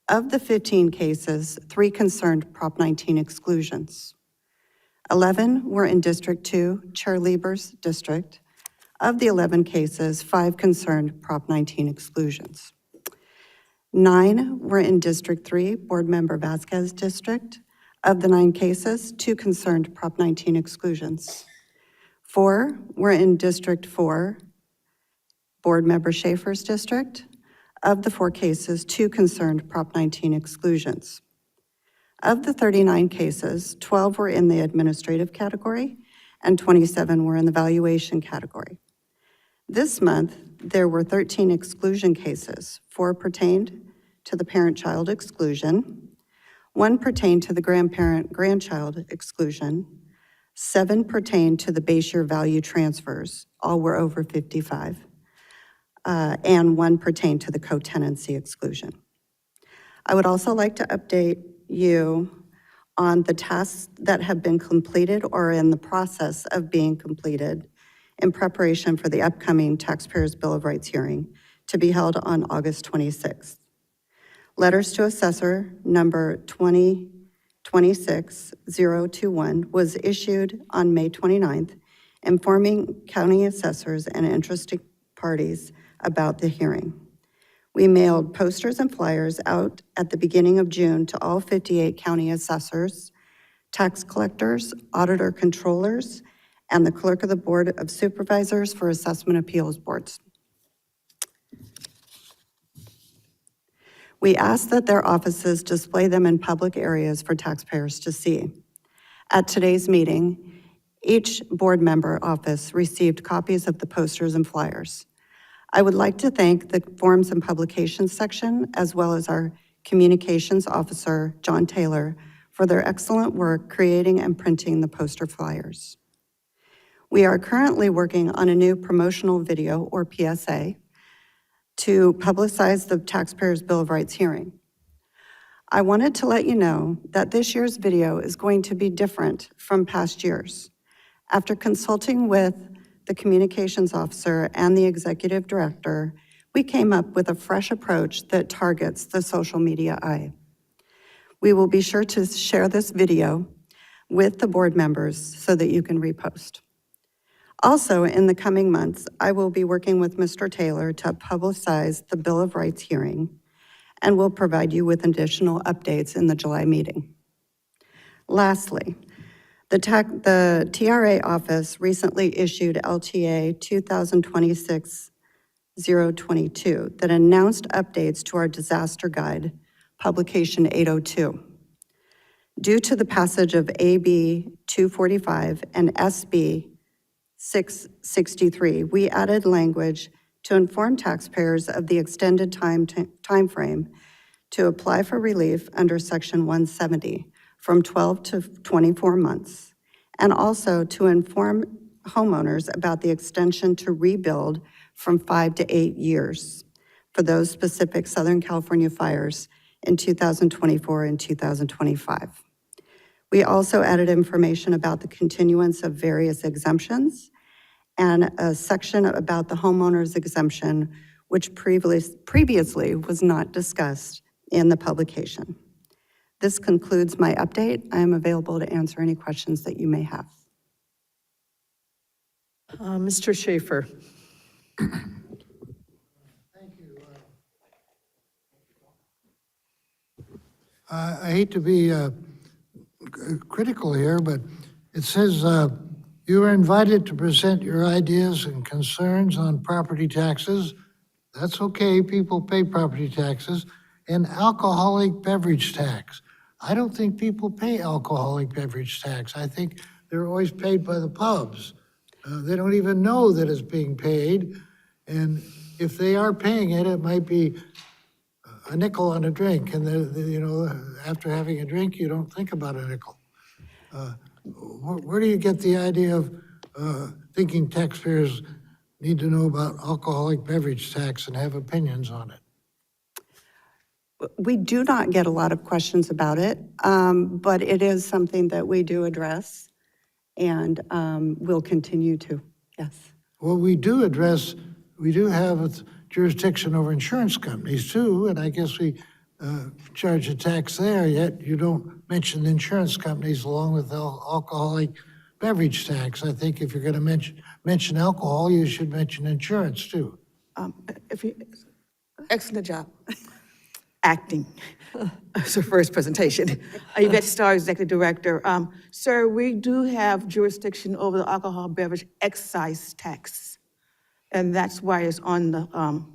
Speaker 9: Of the 15 cases, 3 concerned Prop 19 exclusions. 11 were in District 2, Chair Lieber's district. Of the 11 cases, 5 concerned Prop 19 exclusions. 9 were in District 3, Board Member Vasquez's district. Of the 9 cases, 2 concerned Prop 19 exclusions. 4 were in District 4, Board Member Schaefer's district. Of the 4 cases, 2 concerned Prop 19 exclusions. Of the 39 cases, 12 were in the administrative category and 27 were in the valuation category. This month, there were 13 exclusion cases. 4 pertained to the parent-child exclusion, 1 pertained to the grandparent-grandchild exclusion, 7 pertained to the base year value transfers, all were over 55, and 1 pertained to the co-tenancy exclusion. I would also like to update you on the tasks that have been completed or in the process of being completed in preparation for the upcoming Taxpayers' Bill of Rights hearing to be held on August 26th. Letters to Assessor number 2026-021 was issued on May 29th, informing county assessors and interested parties about the hearing. We mailed posters and flyers out at the beginning of June to all 58 county assessors, tax collectors, auditor controllers, and the clerk of the Board of Supervisors for Assessment Appeals Boards. We ask that their offices display them in public areas for taxpayers to see. At today's meeting, each board member office received copies of the posters and flyers. I would like to thank the Forms and Publications section, as well as our Communications Officer, John Taylor, for their excellent work creating and printing the poster flyers. We are currently working on a new promotional video, or PSA, to publicize the Taxpayers' Bill of Rights hearing. I wanted to let you know that this year's video is going to be different from past years. After consulting with the communications officer and the executive director, we came up with a fresh approach that targets the social media eye. We will be sure to share this video with the board members so that you can repost. Also, in the coming months, I will be working with Mr. Taylor to publicize the Bill of Rights hearing and will provide you with additional updates in the July meeting. Lastly, the TRA office recently issued LTA 2026-022 that announced updates to our disaster guide Publication 802. Due to the passage of AB 245 and SB 663, we added language to inform taxpayers of the extended timeframe to apply for relief under Section 170 from 12 to 24 months, and also to inform homeowners about the extension to rebuild from 5 to 8 years for those specific Southern California fires in 2024 and 2025. We also added information about the continuance of various exemptions and a section about the homeowner's exemption, which previously was not discussed in the publication. This concludes my update. I am available to answer any questions that you may have.
Speaker 1: Mr. Schaefer.
Speaker 5: I hate to be critical here, but it says you are invited to present your ideas and concerns on property taxes. That's okay, people pay property taxes. And alcoholic beverage tax. I don't think people pay alcoholic beverage tax. I think they're always paid by the pubs. They don't even know that it's being paid. And if they are paying it, it might be a nickel on a drink. And, you know, after having a drink, you don't think about a nickel. Where do you get the idea of thinking taxpayers need to know about alcoholic beverage tax and have opinions on it?
Speaker 9: We do not get a lot of questions about it, but it is something that we do address and will continue to, yes.
Speaker 5: Well, we do have jurisdiction over insurance companies too, and I guess we charge a tax there, yet you don't mention the insurance companies along with the alcoholic beverage tax. I think if you're going to mention alcohol, you should mention insurance too.
Speaker 4: Excellent job. Acting. It's her first presentation. Yvette Starr, Executive Director. Sir, we do have jurisdiction over the alcohol beverage excise tax, and that's why it's on the,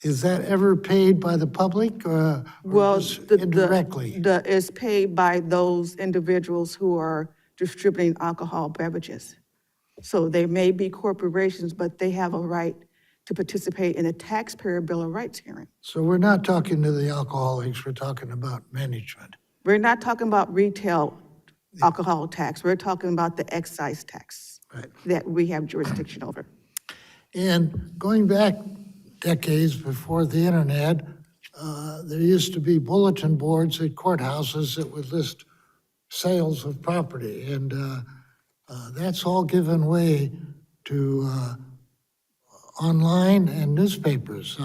Speaker 5: Is that ever paid by the public or
Speaker 4: well,
Speaker 5: just indirectly?
Speaker 4: it's paid by those individuals who are distributing alcohol beverages. So they may be corporations, but they have a right to participate in a taxpayer Bill of Rights hearing.
Speaker 5: So we're not talking to the alcoholics, we're talking about management.
Speaker 4: We're not talking about retail alcohol tax. We're talking about the excise tax
Speaker 5: Right.
Speaker 4: that we have jurisdiction over.
Speaker 5: And going back decades before the internet, there used to be bulletin boards at courthouses that would list sales of property. And that's all given way to online and newspapers.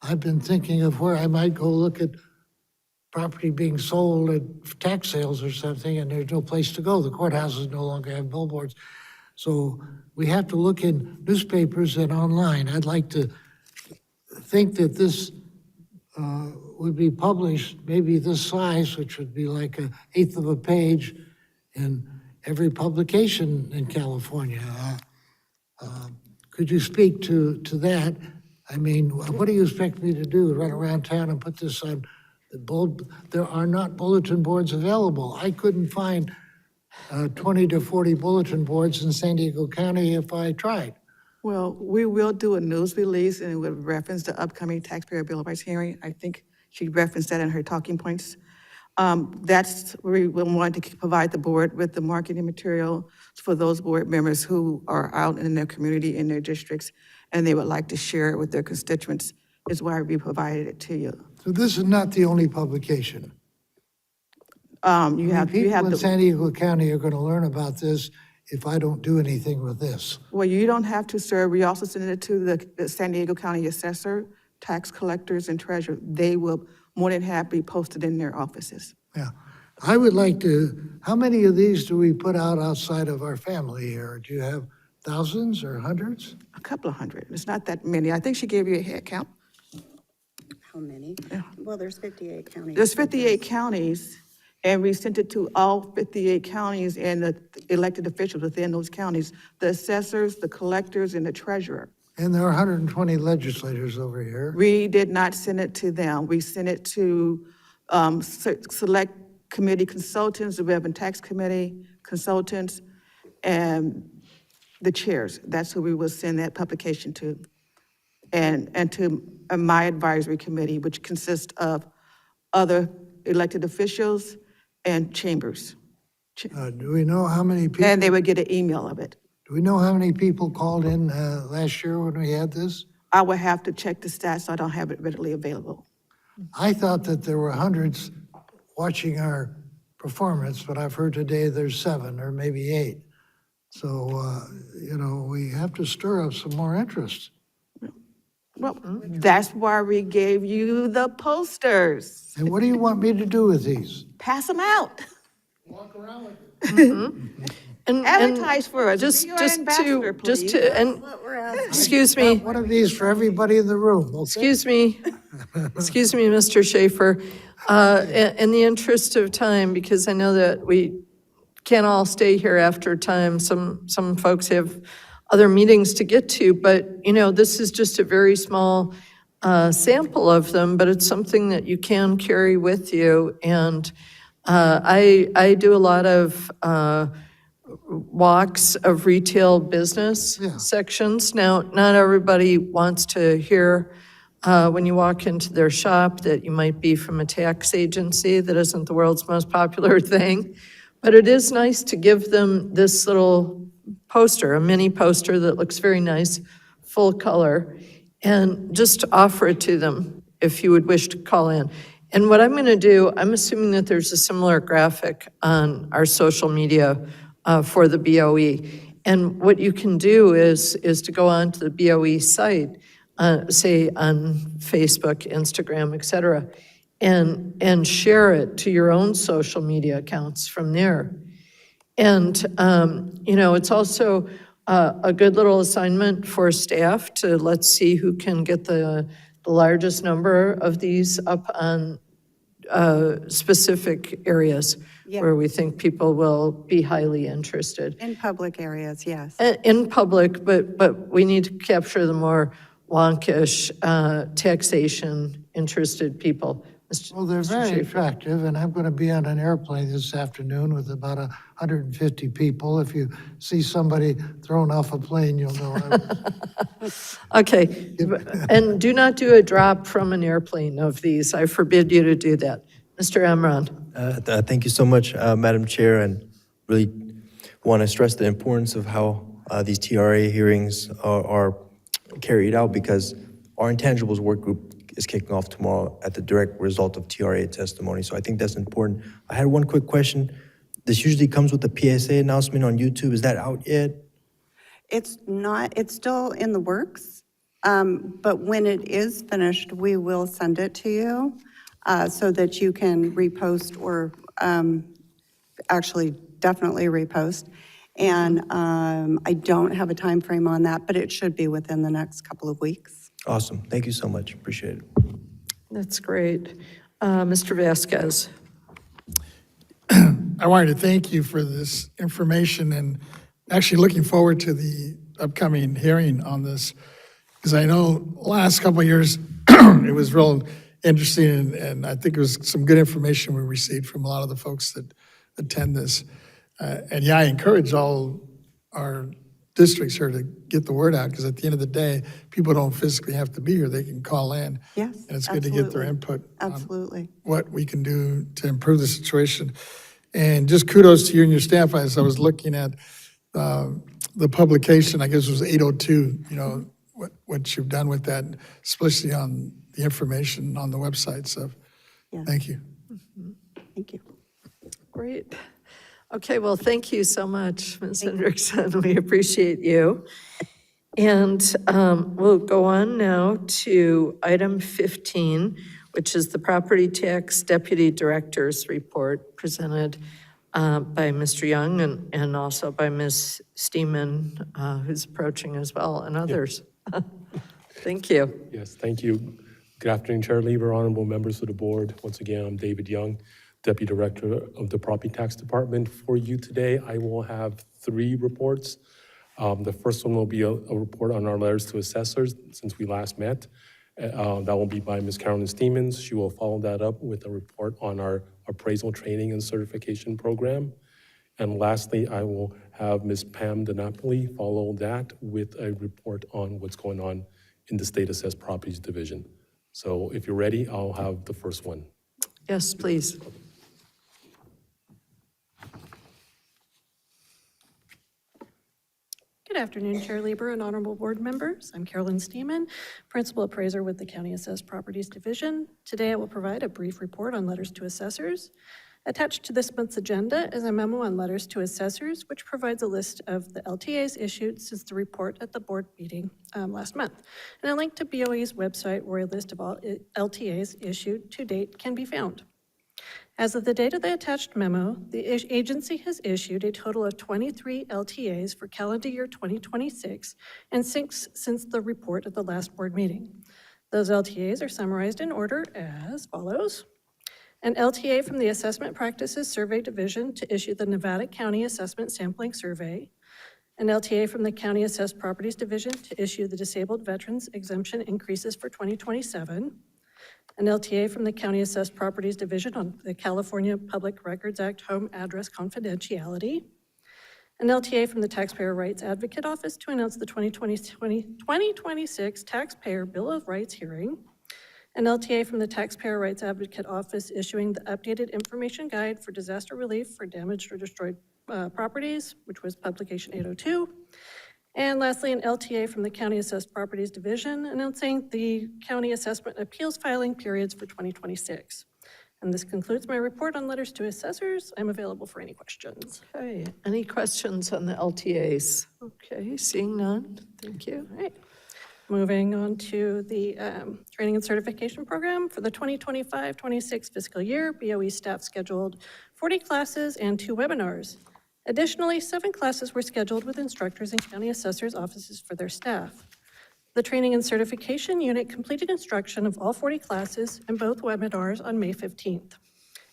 Speaker 5: I've been thinking of where I might go look at property being sold at tax sales or something, and there's no place to go. The courthouses no longer have billboards. So we have to look in newspapers and online. I'd like to think that this would be published, maybe this size, which would be like 1/8 of a page in every publication in California. Could you speak to that? I mean, what do you expect me to do? Run around town and put this on the board? There are not bulletin boards available. I couldn't find 20 to 40 bulletin boards in San Diego County if I tried.
Speaker 4: Well, we will do a news release and with reference to upcoming taxpayer Bill of Rights hearing. I think she referenced that in her talking points. That's where we want to provide the board with the marketing material for those board members who are out in their community, in their districts, and they would like to share it with their constituents, is why we provided it to you.
Speaker 5: So this is not the only publication.
Speaker 4: You have
Speaker 5: People in
Speaker 4: the,
Speaker 5: San Diego County are going to learn about this if I don't do anything with this.
Speaker 4: well, you don't have to, sir. We also send it to the San Diego County assessor, tax collectors, and treasurer. They will more than happy post it in their offices.
Speaker 5: Yeah. I would like to, how many of these do we put out outside of our family here? Do you have thousands or hundreds?
Speaker 4: A couple of hundred. It's not that many. I think she gave you a head count.
Speaker 9: How many? Well, there's 58 counties.
Speaker 4: There's 58 counties, and we sent it to all 58 counties and the elected officials within those counties, the assessors, the collectors, and the treasurer.
Speaker 5: And there are 120 legislators over here.
Speaker 4: We did not send it to them. We sent it to select committee consultants, the Rev and Tax Committee consultants, and the chairs. That's who we will send that publication to. And to my advisory committee, which consists of other elected officials and chambers.
Speaker 5: Do we know how many people?
Speaker 4: And they would get an email of it.
Speaker 5: Do we know how many people called in last year when we had this?
Speaker 4: I would have to check the stats, so I don't have it readily available.
Speaker 5: I thought that there were hundreds watching our performance, but I've heard today there's 7 or maybe 8. So, we have to stir up some more interest.
Speaker 4: Well, that's why we gave you the posters.
Speaker 5: And what do you want me to do with these?
Speaker 4: Pass them out.
Speaker 1: And
Speaker 4: Advertise for us.
Speaker 1: just,
Speaker 4: Be our
Speaker 1: just
Speaker 4: ambassador,
Speaker 1: to, just
Speaker 4: please.
Speaker 1: to, and, excuse me.
Speaker 5: One of these for everybody in the room, okay?
Speaker 1: Excuse me, Mr. Schaefer. In the interest of time, because I know that we can't all stay here after time, some folks have other meetings to get to, but, this is just a very small sample of them, but it's something that you can carry with you. And I do a lot of walks of retail business sections. Now, not everybody wants to hear when you walk into their shop that you might be from a tax agency. That isn't the world's most popular thing. But it is nice to give them this little poster, a mini poster that looks very nice, full color, and just offer it to them if you would wish to call in. And what I'm going to do, I'm assuming that there's a similar graphic on our social media for the BOE. And what you can do is to go onto the BOE site, say on Facebook, Instagram, et cetera, and share it to your own social media accounts from there. And, it's also a good little assignment for staff to let's see who can get the largest number of these up on specific areas where we think people will be highly interested.
Speaker 9: In public areas, yes.
Speaker 1: In public, but we need to capture the more wonkish taxation-interested people.
Speaker 5: Well, they're very attractive, and I'm going to be on an airplane this afternoon with about 150 people. If you see somebody thrown off a plane, you'll know.
Speaker 1: Okay, and do not do a drop from an airplane of these. I forbid you to do that. Mr. Amron.
Speaker 10: Thank you so much, Madam Chair, and really want to stress the importance of how these TRA hearings are carried out, because our intangibles work group is kicking off tomorrow at the direct result of TRA testimony. So I think that's important. I had one quick question. This usually comes with a PSA announcement on YouTube. Is that out yet?
Speaker 9: It's not, it's still in the works, but when it is finished, we will send it to you so that you can repost or actually definitely repost. And I don't have a time frame on that, but it should be within the next couple of weeks.
Speaker 10: Awesome. Thank you so much. Appreciate it.
Speaker 1: That's great. Mr. Vasquez.
Speaker 7: I wanted to thank you for this information and actually looking forward to the upcoming hearing on this, because I know last couple of years it was real interesting, and I think it was some good information we received from a lot of the folks that attend this. And yeah, I encourage all our districts here to get the word out, because at the end of the day, people don't physically have to be here. They can call in.
Speaker 9: Yes,
Speaker 7: And it's good to get their
Speaker 9: absolutely.
Speaker 7: input on
Speaker 9: Absolutely.
Speaker 7: what we can do to improve the situation. And just kudos to you and your staff. As I was looking at the publication, I guess it was 802, what you've done with that, especially on the information on the website. So
Speaker 9: Yeah.
Speaker 7: thank you.
Speaker 9: Thank you.
Speaker 1: Great. Okay, well, thank you so much, Ms. Hendrickson. We appreciate you. And we'll go on now to item 15, which is the Property Tax Deputy Director's Report presented by Mr. Young and also by Ms. Steeman, who's approaching as well, and others. Thank you.
Speaker 11: Yes, thank you. Good afternoon, Chair Lieber, honorable members of the board. Once again, I'm David Young, Deputy Director of the Property Tax Department. For you today, I will have 3 reports. The first one will be a report on our letters to assessors since we last met. That will be by Ms. Carolyn Steemans. She will follow that up with a report on our appraisal training and certification program. And lastly, I will have Ms. Pam DiNapoli follow that with a report on what's going on in the State Assessed Properties Division. So if you're ready, I'll have the first one.
Speaker 1: Yes, please.
Speaker 12: Good afternoon, Chair Lieber and honorable board members. I'm Carolyn Steeman, Principal Appraiser with the County Assessed Properties Division. Today, I will provide a brief report on letters to assessors. Attached to this month's agenda is a memo on letters to assessors, which provides a list of the LTAs issued since the report at the board meeting last month, and a link to BOE's website where a list of all LTAs issued to date can be found. As of the date of the attached memo, the agency has issued a total of 23 LTAs for calendar year 2026 and 6 since the report at the last board meeting. Those LTAs are summarized in order as follows. An LTA from the Assessment Practices Survey Division to issue the Nevada County Assessment Sampling Survey. An LTA from the County Assessed Properties Division to issue the Disabled Veterans Exemption increases for 2027. An LTA from the County Assessed Properties Division on the California Public Records Act home address confidentiality. An LTA from the Taxpayer Rights Advocate Office to announce the 2026 Taxpayer Bill of Rights hearing. An LTA from the Taxpayer Rights Advocate Office issuing the updated information guide for disaster relief for damaged or destroyed properties, which was publication 802. And lastly, an LTA from the County Assessed Properties Division announcing the county assessment appeals filing periods for 2026. And this concludes my report on letters to assessors. I'm available for any questions.
Speaker 1: Okay, any questions on the LTAs? Okay, seeing none, thank you.
Speaker 12: All right. Moving on to the training and certification program for the 2025-26 fiscal year, BOE staff scheduled 40 classes and 2 webinars. Additionally, 7 classes were scheduled with instructors in county assessors' offices for their staff. The training and certification unit completed instruction of all 40 classes and both webinars on May 15th.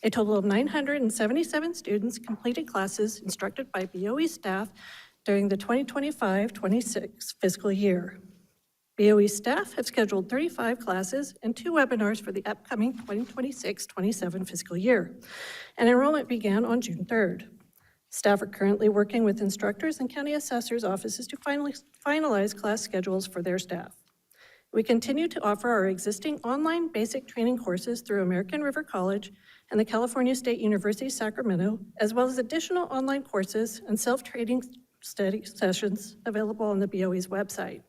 Speaker 12: A total of 977 students completed classes instructed by BOE staff during the 2025-26 fiscal year. BOE staff have scheduled 35 classes and 2 webinars for the upcoming 2026-27 fiscal year, and enrollment began on June 3rd. Staff are currently working with instructors and county assessors' offices to finalize class schedules for their staff. We continue to offer our existing online basic training courses through American River College and the California State University, Sacramento, as well as additional online courses and self-training study sessions available on the BOE's website.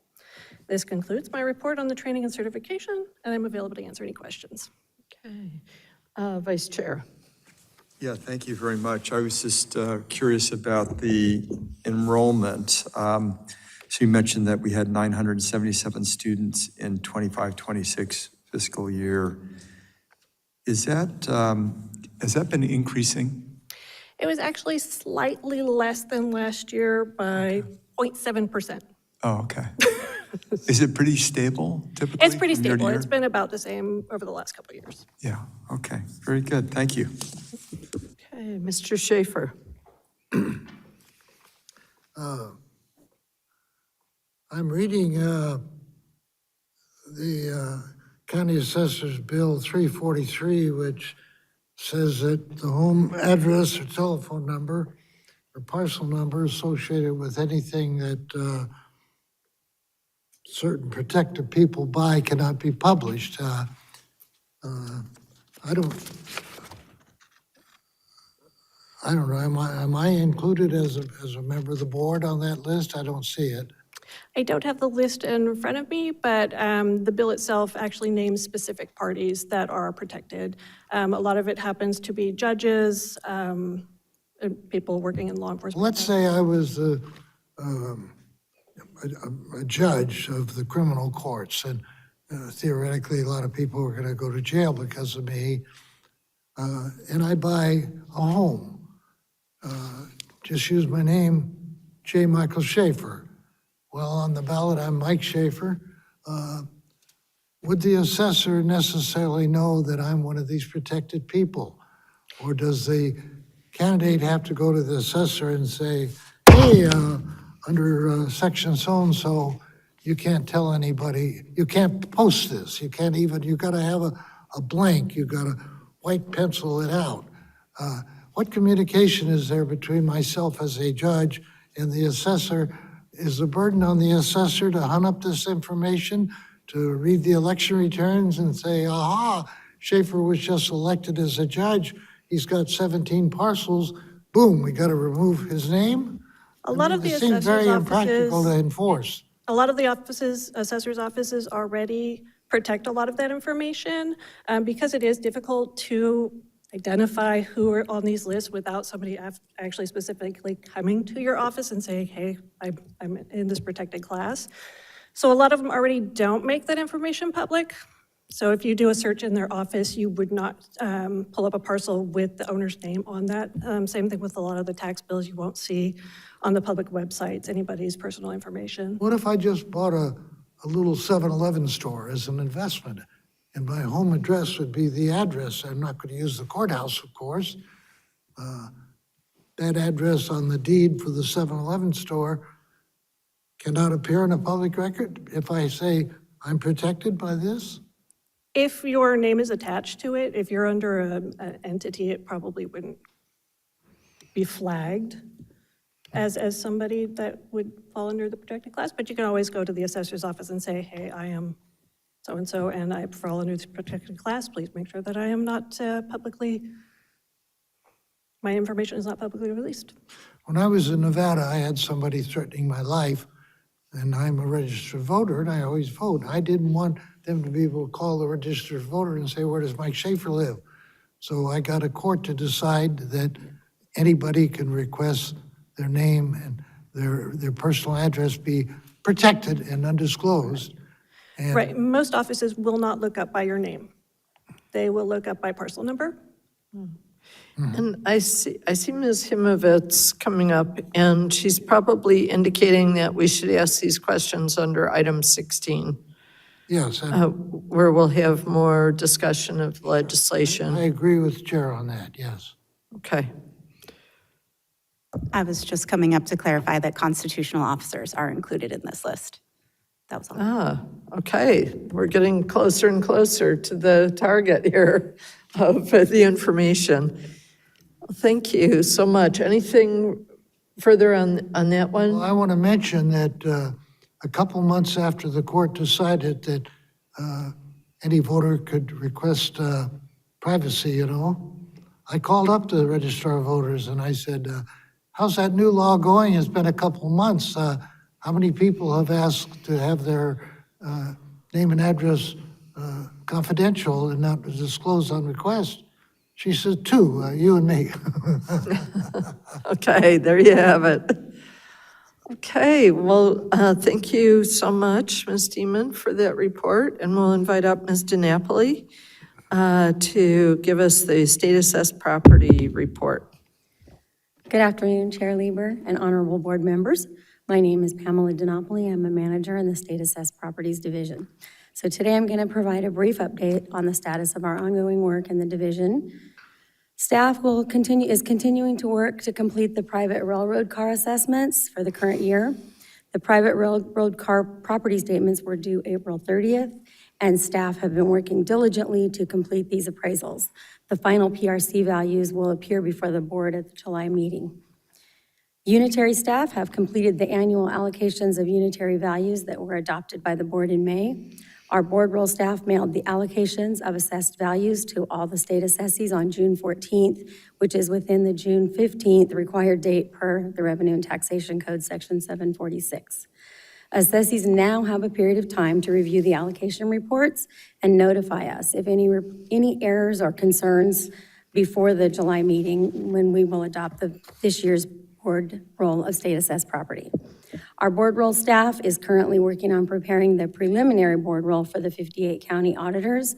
Speaker 12: This concludes my report on the training and certification, and I'm available to answer any questions.
Speaker 1: Okay, Vice Chair.
Speaker 6: Yeah, thank you very much. I was just curious about the enrollment. So you mentioned that we had 977 students in 25-26 fiscal year. Has that been increasing?
Speaker 12: It was actually slightly less than last year by 0.7%.
Speaker 6: Oh, okay. Is it pretty stable typically?
Speaker 12: It's pretty
Speaker 6: from year to
Speaker 12: stable.
Speaker 6: year?
Speaker 12: It's been about the same over the last couple of years.
Speaker 6: Yeah, okay, very good, thank you.
Speaker 1: Okay, Mr. Schaefer.
Speaker 5: I'm reading the County Assessor's Bill 343, which says that the home address or telephone number or parcel number associated with anything that certain protected people buy cannot be published. I don't know, am I included as a member of the board on that list? I don't see it.
Speaker 12: I don't have the list in front of me, but the bill itself actually names specific parties that are protected. A lot of it happens to be judges, and people working in law enforcement.
Speaker 5: Let's say I was a judge of the criminal courts, and theoretically, a lot of people are going to go to jail because of me, and I buy a home. Just use my name, J. Michael Schaefer. Well, on the ballot, I'm Mike Schaefer. Would the assessor necessarily know that I'm one of these protected people? Or does the candidate have to go to the assessor and say, hey, under section so-and-so, you can't tell anybody, you can't post this, you can't even, you gotta have a blank, you gotta white pencil it out. What communication is there between myself as a judge and the assessor? Is the burden on the assessor to hunt up this information, to read the election returns and say, aha, Schaefer was just elected as a judge, he's got 17 parcels, boom, we gotta remove his name?
Speaker 12: A lot of the
Speaker 5: It seems very
Speaker 12: assessor's
Speaker 5: impractical to
Speaker 12: offices,
Speaker 5: enforce.
Speaker 12: a lot of the offices, assessor's offices already protect a lot of that information because it is difficult to identify who are on these lists without somebody actually specifically coming to your office and saying, hey, I'm in this protected class. So a lot of them already don't make that information public. So if you do a search in their office, you would not pull up a parcel with the owner's name on that. Same thing with a lot of the tax bills. You won't see on the public websites anybody's personal information.
Speaker 5: What if I just bought a little 7-Eleven store as an investment? And my home address would be the address. I'm not going to use the courthouse, of course. That address on the deed for the 7-Eleven store cannot appear in a public record if I say I'm protected by this?
Speaker 12: If your name is attached to it, if you're under an entity, it probably wouldn't be flagged as somebody that would fall under the protected class, but you can always go to the assessor's office and say, hey, I am so-and-so, and I fall under this protected class. Please make sure that I am not my information is not publicly released.
Speaker 5: When I was in Nevada, I had somebody threatening my life, and I'm a registered voter, and I always vote. I didn't want them to be able to call the registered voter and say, where does Mike Schaefer live? So I got a court to decide that anybody can request their name and their personal address be protected and undisclosed. And
Speaker 12: Right, most offices will not look up by your name. They will look up by parcel number.
Speaker 1: And I see Ms. Himovitz coming up, and she's probably indicating that we should ask these questions under item 16,
Speaker 5: yes, and
Speaker 1: where we'll have more discussion of
Speaker 5: I
Speaker 1: legislation.
Speaker 5: agree with the chair on that, yes.
Speaker 1: Okay.
Speaker 13: I was just coming up to clarify that constitutional officers are included in this list. That was all.
Speaker 1: Okay. We're getting closer and closer to the target here of the information. Thank you so much. Anything further on that
Speaker 5: Well,
Speaker 1: one?
Speaker 5: I want to mention that a couple months after the court decided that any voter could request privacy, I called up the registrar of voters and I said, how's that new law going? It's been a couple months. How many people have asked to have their name and address confidential and not disclosed on request? She said, 2, you and me.
Speaker 1: Okay, there you have it. Okay, well, thank you so much, Ms. Deeman, for that report, and we'll invite up Ms. DiNapoli to give us the state assessed property report.
Speaker 14: Good afternoon, Chair Lieber and honorable board members. My name is Pamela DiNapoli. I'm a manager in the State Assessed Properties Division. So today I'm going to provide a brief update on the status of our ongoing work in the division. Staff is continuing to work to complete the private railroad car assessments for the current year. The private railroad car property statements were due April 30th, and staff have been working diligently to complete these appraisals. The final PRC values will appear before the board at the July meeting. Unitary staff have completed the annual allocations of unitary values that were adopted by the board in May. Our board roll staff mailed the allocations of assessed values to all the state assessees on June 14th, which is within the June 15th required date per the Revenue and Taxation Code, Section 746. Assessees now have a period of time to review the allocation reports and notify us if any errors or concerns before the July meeting when we will adopt this year's board roll of state assessed property. Our board roll staff is currently working on preparing the preliminary board roll for the 58 county auditors.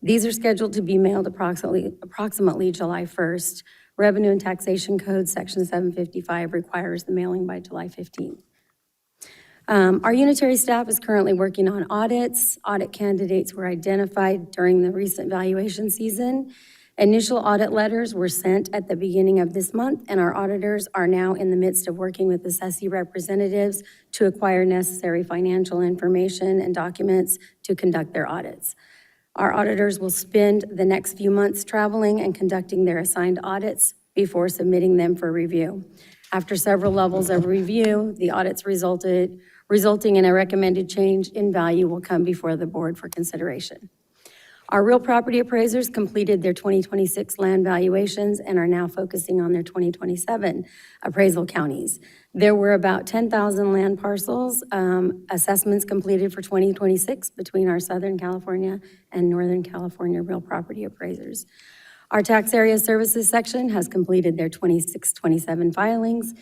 Speaker 14: These are scheduled to be mailed approximately July 1st. Revenue and Taxation Code, Section 755 requires the mailing by July 15th. Our unitary staff is currently working on audits. Audit candidates were identified during the recent valuation season. Initial audit letters were sent at the beginning of this month, and our auditors are now in the midst of working with the SESI representatives to acquire necessary financial information and documents to conduct their audits. Our auditors will spend the next few months traveling and conducting their assigned audits before submitting them for review. After several levels of review, the audits resulting in a recommended change in value will come before the board for consideration. Our real property appraisers completed their 2026 land valuations and are now focusing on their 2027 appraisal counties. There were about 10,000 land parcels assessments completed for 2026 between our Southern California and Northern California real property appraisers. Our tax area services section has completed their 26-27 filings.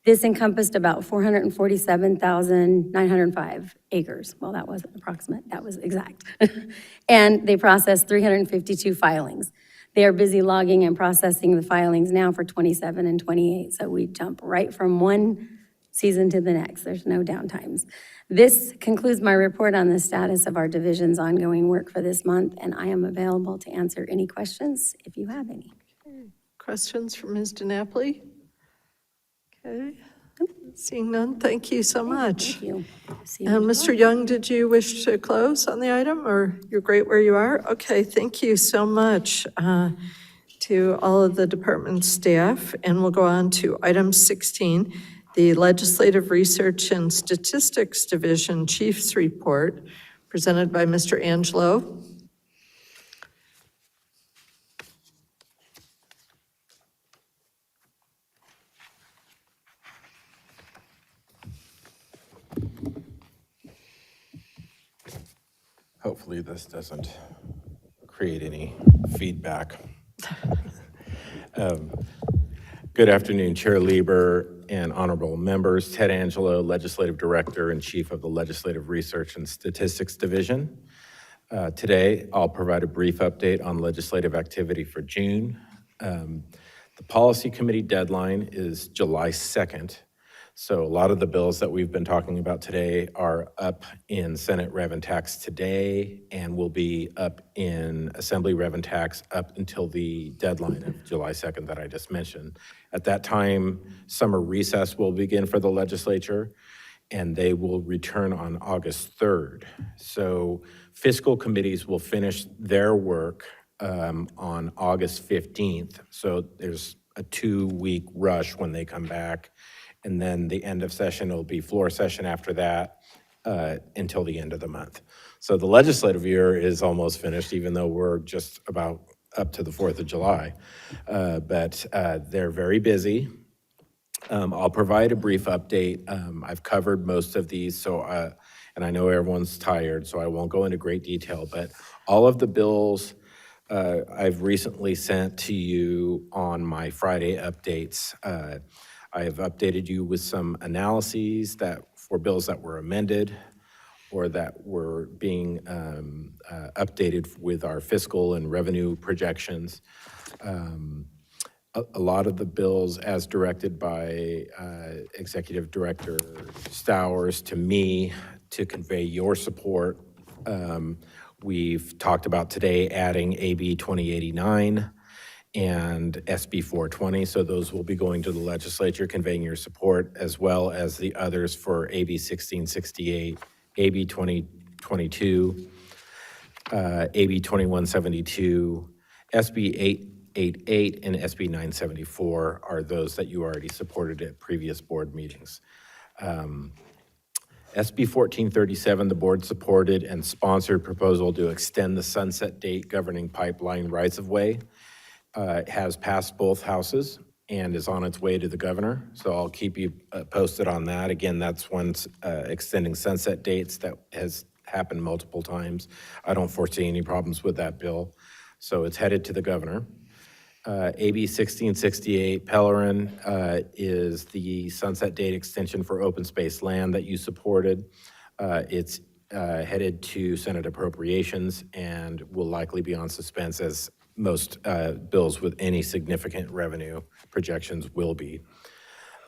Speaker 14: This encompassed about 447,905 acres. Well, that wasn't approximate, that was exact. And they processed 352 filings. They are busy logging and processing the filings now for 27 and 28, so we jump right from one season to the next. There's no downtimes. This concludes my report on the status of our division's ongoing work for this month, and I am available to answer any questions if you have any.
Speaker 1: Questions for Ms. DiNapoli? Okay, seeing none, thank you so much.
Speaker 14: Thank you. See you
Speaker 1: Mr. Young, did you wish to close on the item, or you're great where you are? Okay, thank you so much to all of the department staff, and we'll go on to item 16, the Legislative Research and Statistics Division Chief's Report, presented by Mr. Angelo.
Speaker 15: Hopefully this doesn't create any feedback. Good afternoon, Chair Lieber and honorable members. Ted Angelo, Legislative Director and Chief of the Legislative Research and Statistics Division. Today, I'll provide a brief update on legislative activity for June. The Policy Committee deadline is July 2nd. So a lot of the bills that we've been talking about today are up in Senate Rev and Tax today and will be up in Assembly Rev and Tax up until the deadline of July 2nd that I just mentioned. At that time, summer recess will begin for the legislature and they will return on August 3rd. So fiscal committees will finish their work on August 15th. So there's a 2-week rush when they come back. And then the end of session will be floor session after that until the end of the month. So the legislative year is almost finished, even though we're just about up to the 4th of July. But they're very busy. I'll provide a brief update. I've covered most of these, so and I know everyone's tired, so I won't go into great detail, but all of the bills I've recently sent to you on my Friday updates. I have updated you with some analyses for bills that were amended or that were being updated with our fiscal and revenue projections. A lot of the bills, as directed by Executive Director Stowers to me to convey your support. We've talked about today adding AB 2089 and SB 420, so those will be going to the legislature conveying your support, as well as the others for AB 1668, AB 2022, AB 2172, SB 888, and SB 974 are those that you already supported at previous board meetings. SB 1437, the board supported and sponsored proposal to extend the sunset date governing pipeline rights-of-way. It has passed both houses and is on its way to the governor. So I'll keep you posted on that. Again, that's one extending sunset dates that has happened multiple times. I don't foresee any problems with that bill. So it's headed to the governor. AB 1668, Pellerin, is the sunset date extension for open space land that you supported. It's headed to Senate Appropriations and will likely be on suspense, as most bills with any significant revenue projections will be.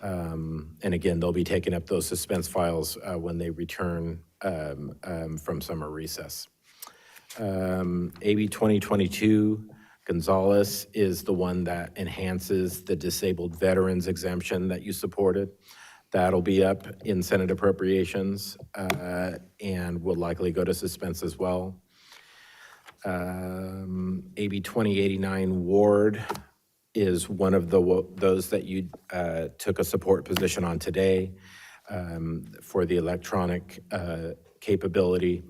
Speaker 15: And again, they'll be taking up those suspense files when they return from summer recess. AB 2022, Gonzalez is the one that enhances the disabled veterans exemption that you supported. That'll be up in Senate Appropriations and will likely go to suspense as well. AB 2089 Ward is one of those that you took a support position on today for the electronic capability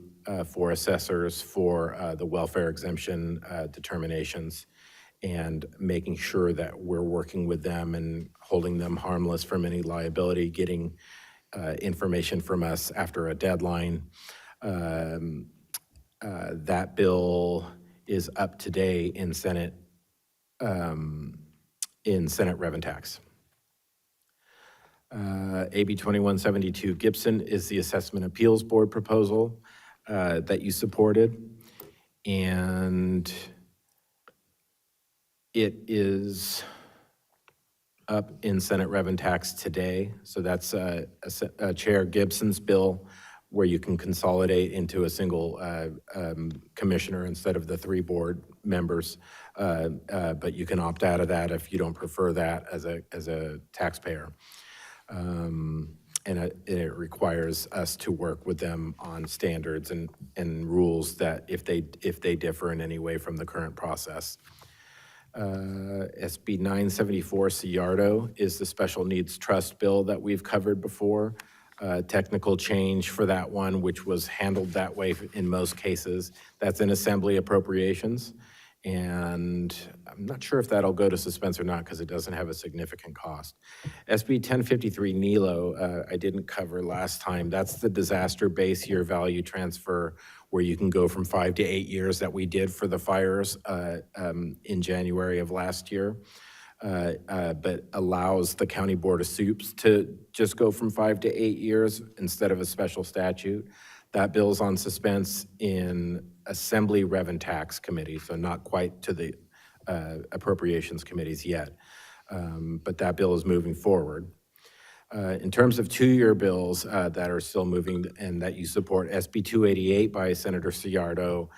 Speaker 15: for assessors for the welfare exemption determinations, and making sure that we're working with them and holding them harmless from any liability, getting information from us after a deadline. That bill is up today in Senate Rev and Tax. AB 2172 Gibson is the Assessment Appeals Board proposal that you supported. And it is up in Senate Rev and Tax today. So that's Chair Gibson's bill, where you can consolidate into a single commissioner instead of the 3 board members. But you can opt out of that if you don't prefer that as a taxpayer. And it requires us to work with them on standards and rules that if they differ in any way from the current process. SB 974 Ciardo is the Special Needs Trust bill that we've covered before. Technical change for that one, which was handled that way in most cases. That's in Assembly Appropriations. And I'm not sure if that'll go to suspense or not because it doesn't have a significant cost. SB 1053 NELO, I didn't cover last time. That's the disaster base year value transfer where you can go from 5 to 8 years that we did for the fires in January of last year. But allows the County Board of Soups to just go from 5 to 8 years instead of a special statute. That bill's on suspense in Assembly Rev and Tax Committee, so not quite to the Appropriations Committees yet. But that bill is moving forward. In terms of 2-year bills that are still moving and that you support, SB 288 by Senator Ciardo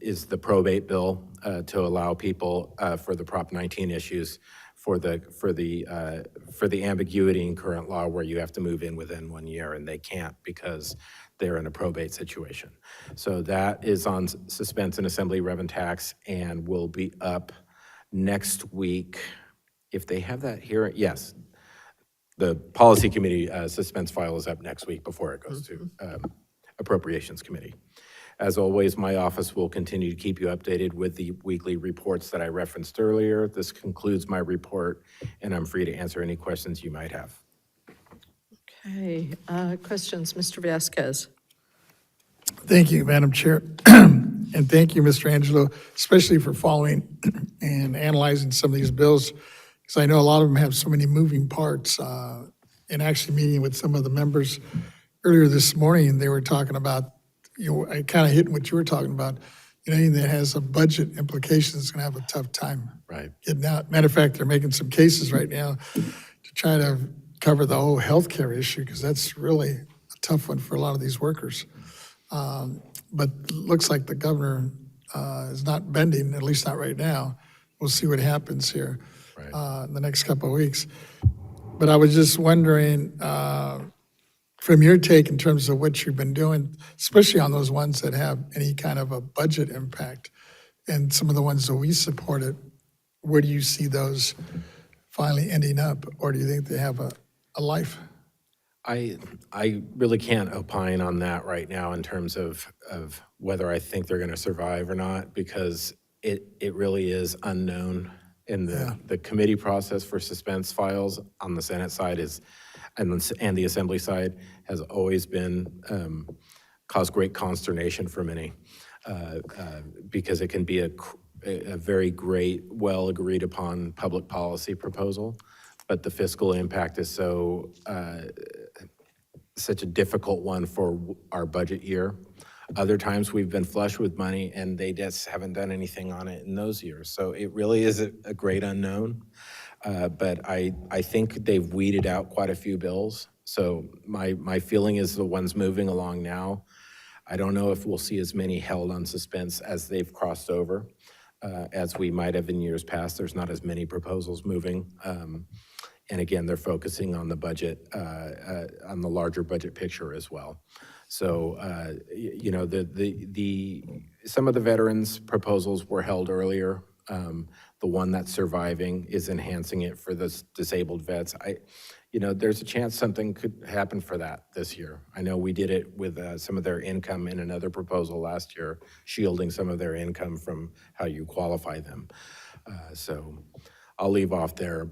Speaker 15: is the probate bill to allow people for the Prop 19 issues for the ambiguity in current law where you have to move in within 1 year and they can't because they're in a probate situation. So that is on suspense in Assembly Rev and Tax and will be up next week. If they have that here, yes. The Policy Committee suspense file is up next week before it goes to Appropriations Committee. As always, my office will continue to keep you updated with the weekly reports that I referenced earlier. This concludes my report, and I'm free to answer any questions you might have.
Speaker 1: Okay, questions, Mr. Vasquez?
Speaker 7: Thank you, Madam Chair. And thank you, Mr. Angelo, especially for following and analyzing some of these bills, because I know a lot of them have so many moving parts. And actually meeting with some of the members earlier this morning, they were talking about, I kind of hit what you were talking about, anything that has a budget implication is going to have a tough time.
Speaker 15: Right.
Speaker 7: Getting out. Matter of fact, they're making some cases right now to try to cover the whole healthcare issue, because that's really a tough one for a lot of these workers. But looks like the governor is not bending, at least not right now. We'll see what happens here in the next couple of weeks. But I was just wondering, from your take in terms of what you've been doing, especially on those ones that have any kind of a budget impact, and some of the ones that we supported, where do you see those finally ending up, or do you think they have a life?
Speaker 15: I really can't opine on that right now in terms of whether I think they're going to survive or not, because it really is unknown. In the committee process for suspense files on the Senate side and the Assembly side has always been caused great consternation for many because it can be a very great, well agreed upon public policy proposal, but the fiscal impact is such a difficult one for our budget year. Other times we've been flush with money and they just haven't done anything on it in those years. So it really is a great unknown. But I think they've weeded out quite a few bills. So my feeling is the ones moving along now, I don't know if we'll see as many held on suspense as they've crossed over. as we might have in years past. There's not as many proposals moving. And again, they're focusing on the budget, on the larger budget picture as well. So, you know, some of the veterans' proposals were held earlier. The one that's surviving is enhancing it for the disabled vets. You know, there's a chance something could happen for that this year. I know we did it with some of their income in another proposal last year, shielding some of their income from how you qualify them. So I'll leave off there,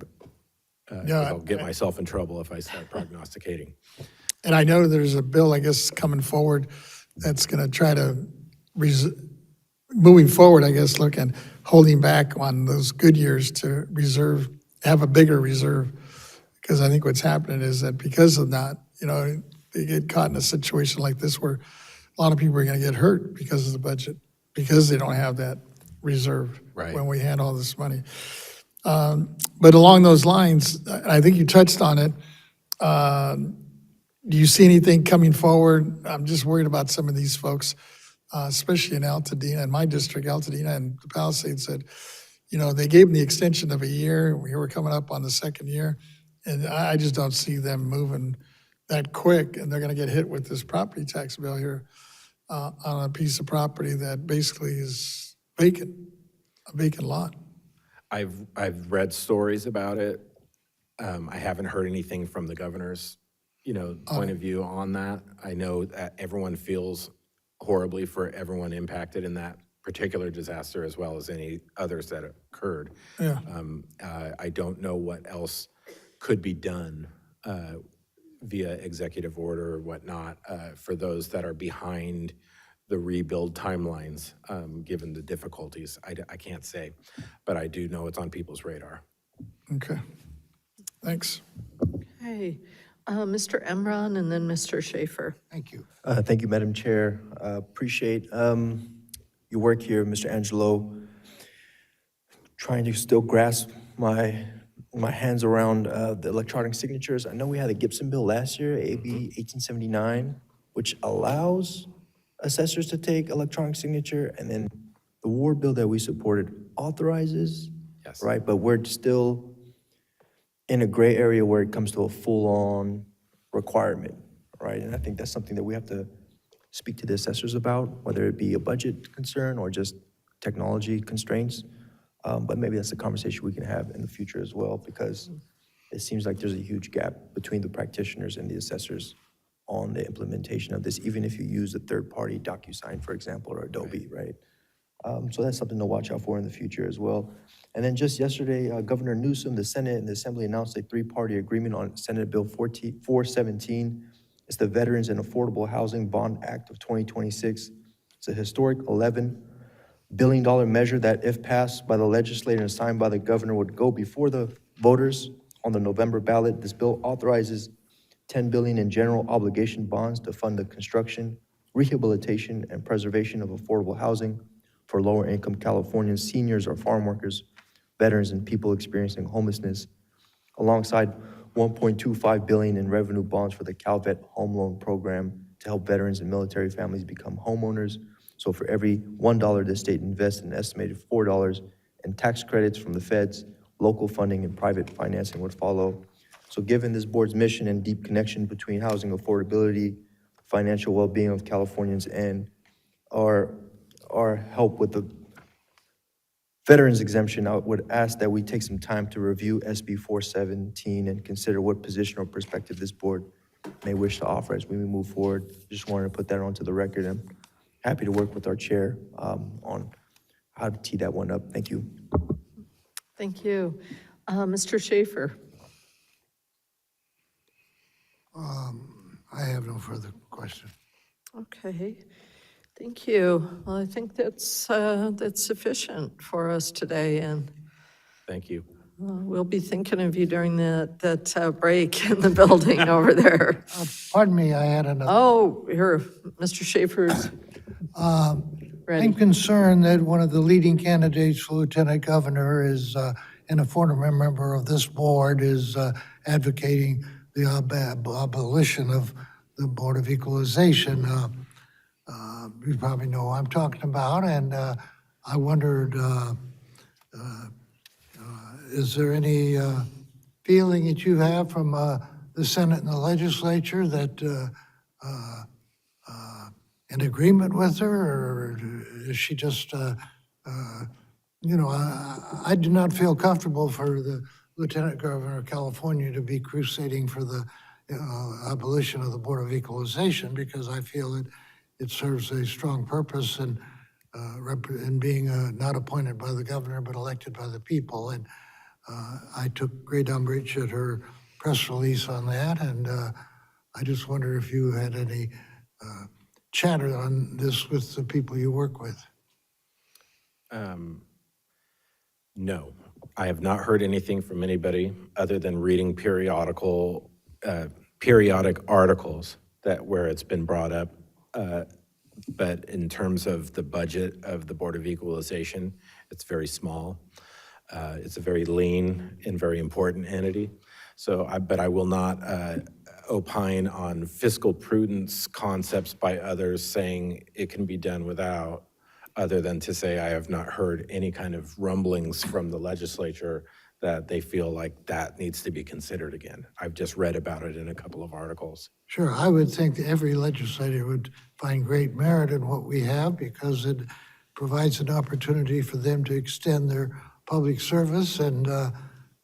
Speaker 15: because I'll get myself in trouble if I start prognosticating.
Speaker 7: And I know there's a bill, I guess, coming forward that's going to try to, moving forward, I guess, looking, holding back on those good years to reserve, have a bigger reserve. Because I think what's happening is that because of that, you know, they get caught in a situation like this where a lot of people are going to get hurt because of the budget, because they don't have that reserve when we hand all this money. But along those lines, I think you touched on it. Do you see anything coming forward? I'm just worried about some of these folks, especially in Altadena, in my district, Altadena and the Palisades, said, you know, they gave them the extension of a year. We were coming up on the second year. And I just don't see them moving that quick, and they're going to get hit with this property tax bill here on a piece of property that basically is vacant, a vacant lot.
Speaker 15: I've read stories about it. I haven't heard anything from the governor's, you know, point of view on that. I know that everyone feels horribly for everyone impacted in that particular disaster, as well as any others that occurred.
Speaker 7: Yeah.
Speaker 15: I don't know what else could be done via executive order or whatnot for those that are behind the rebuild timelines, given the difficulties. I can't say, but I do know it's on people's radar.
Speaker 7: Okay, thanks.
Speaker 1: Okay, Mr. Emron and then Mr. Schaefer.
Speaker 5: Thank you.
Speaker 10: Thank you, Madam Chair. Appreciate your work here, Mr. Angelo. Trying to still grasp my hands around the electronic signatures. I know we had a Gibson bill last year, AB 1879, which allows assessors to take electronic signature, and then the Ward bill that we supported authorizes,
Speaker 15: Yes.
Speaker 10: right? But we're still in a gray area where it comes to a full-on requirement, right? And I think that's something that we have to speak to the assessors about, whether it be a budget concern or just technology constraints. But maybe that's a conversation we can have in the future as well, because it seems like there's a huge gap between the practitioners and the assessors on the implementation of this, even if you use a third-party DocuSign, for example, or Adobe, right? So that's something to watch out for in the future as well. And then just yesterday, Governor Newsom, the Senate and the Assembly announced a three-party agreement on Senate Bill 417. It's the Veterans and Affordable Housing Bond Act of 2026. It's a historic $11 billion measure that, if passed by the legislature and signed by the governor, would go before the voters on the November ballot. This bill authorizes $10 billion in general obligation bonds to fund the construction, rehabilitation, and preservation of affordable housing for lower-income Californians, seniors, or farm workers, veterans, and people experiencing homelessness, alongside $1.25 billion in revenue bonds for the CalVet Home Loan Program to help veterans and military families become homeowners. So for every $1 the state invests, an estimated $4 in tax credits from the feds, local funding and private financing would follow. So given this board's mission and deep connection between housing affordability, financial well-being of Californians, and our help with the veterans exemption, I would ask that we take some time to review SB 417 and consider what position or perspective this board may wish to offer as we move forward. Just wanted to put that onto the record. I'm happy to work with our chair on how to tee that one up. Thank you.
Speaker 1: Thank you. Mr. Schaefer.
Speaker 5: I have no further question.
Speaker 1: Okay, thank you. Well, I think that's sufficient for us today, and
Speaker 15: Thank you.
Speaker 1: we'll be thinking of you during that break in the building over there.
Speaker 5: Pardon me, I had another.
Speaker 1: Oh, here, Mr. Schaefer's ready.
Speaker 5: I'm concerned that one of the leading candidates for lieutenant governor is, and a former member of this board, is advocating the abolition of the Board of Equalization. You probably know who I'm talking about, and I wondered, is there any feeling that you have from the Senate and the legislature that in agreement with her, or is she just, I do not feel comfortable for the Lieutenant Governor of California to be crusading for the abolition of the Board of Equalization, because I feel it serves a strong purpose in being not appointed by the governor, but elected by the people. And I took great umbrage at her press release on that, and I just wonder if you had any chatter on this with the people you work with.
Speaker 15: No, I have not heard anything from anybody other than reading periodic articles where it's been brought up. But in terms of the budget of the Board of Equalization, it's very small. It's a very lean and very important entity. But I will not opine on fiscal prudence concepts by others saying it can be done without, other than to say I have not heard any kind of rumblings from the legislature that they feel like that needs to be considered again. I've just read about it in a couple of articles.
Speaker 5: Sure, I would think that every legislator would find great merit in what we have, because it provides an opportunity for them to extend their public service, and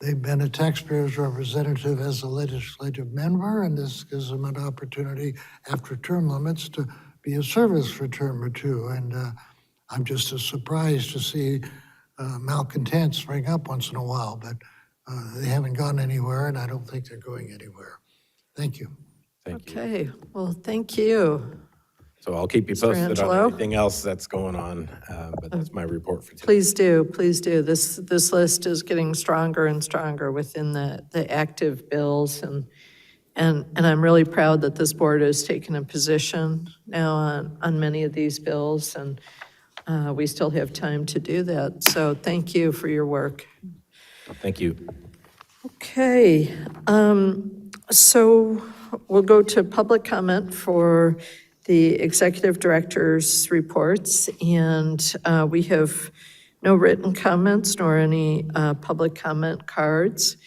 Speaker 5: they've been a taxpayer's representative as a legislative member, and this gives them an opportunity after term limits to be a service for a term or two. And I'm just as surprised to see malcontents spring up once in a while, but they haven't gone anywhere, and I don't think they're going anywhere. Thank you.
Speaker 15: Thank you.
Speaker 1: Okay, well, thank you.
Speaker 15: So I'll keep you
Speaker 1: Mr.
Speaker 15: posted
Speaker 1: Angelo?
Speaker 15: on anything else that's going on, but that's my report for today.
Speaker 1: Please do, please do. This list is getting stronger and stronger within the active bills, and I'm really proud that this board has taken a position now on many of these bills, and we still have time to do that. So thank you for your work.
Speaker 15: Thank you.
Speaker 1: Okay, so we'll go to public comment for the executive director's reports, and we have no written comments nor any public comment cards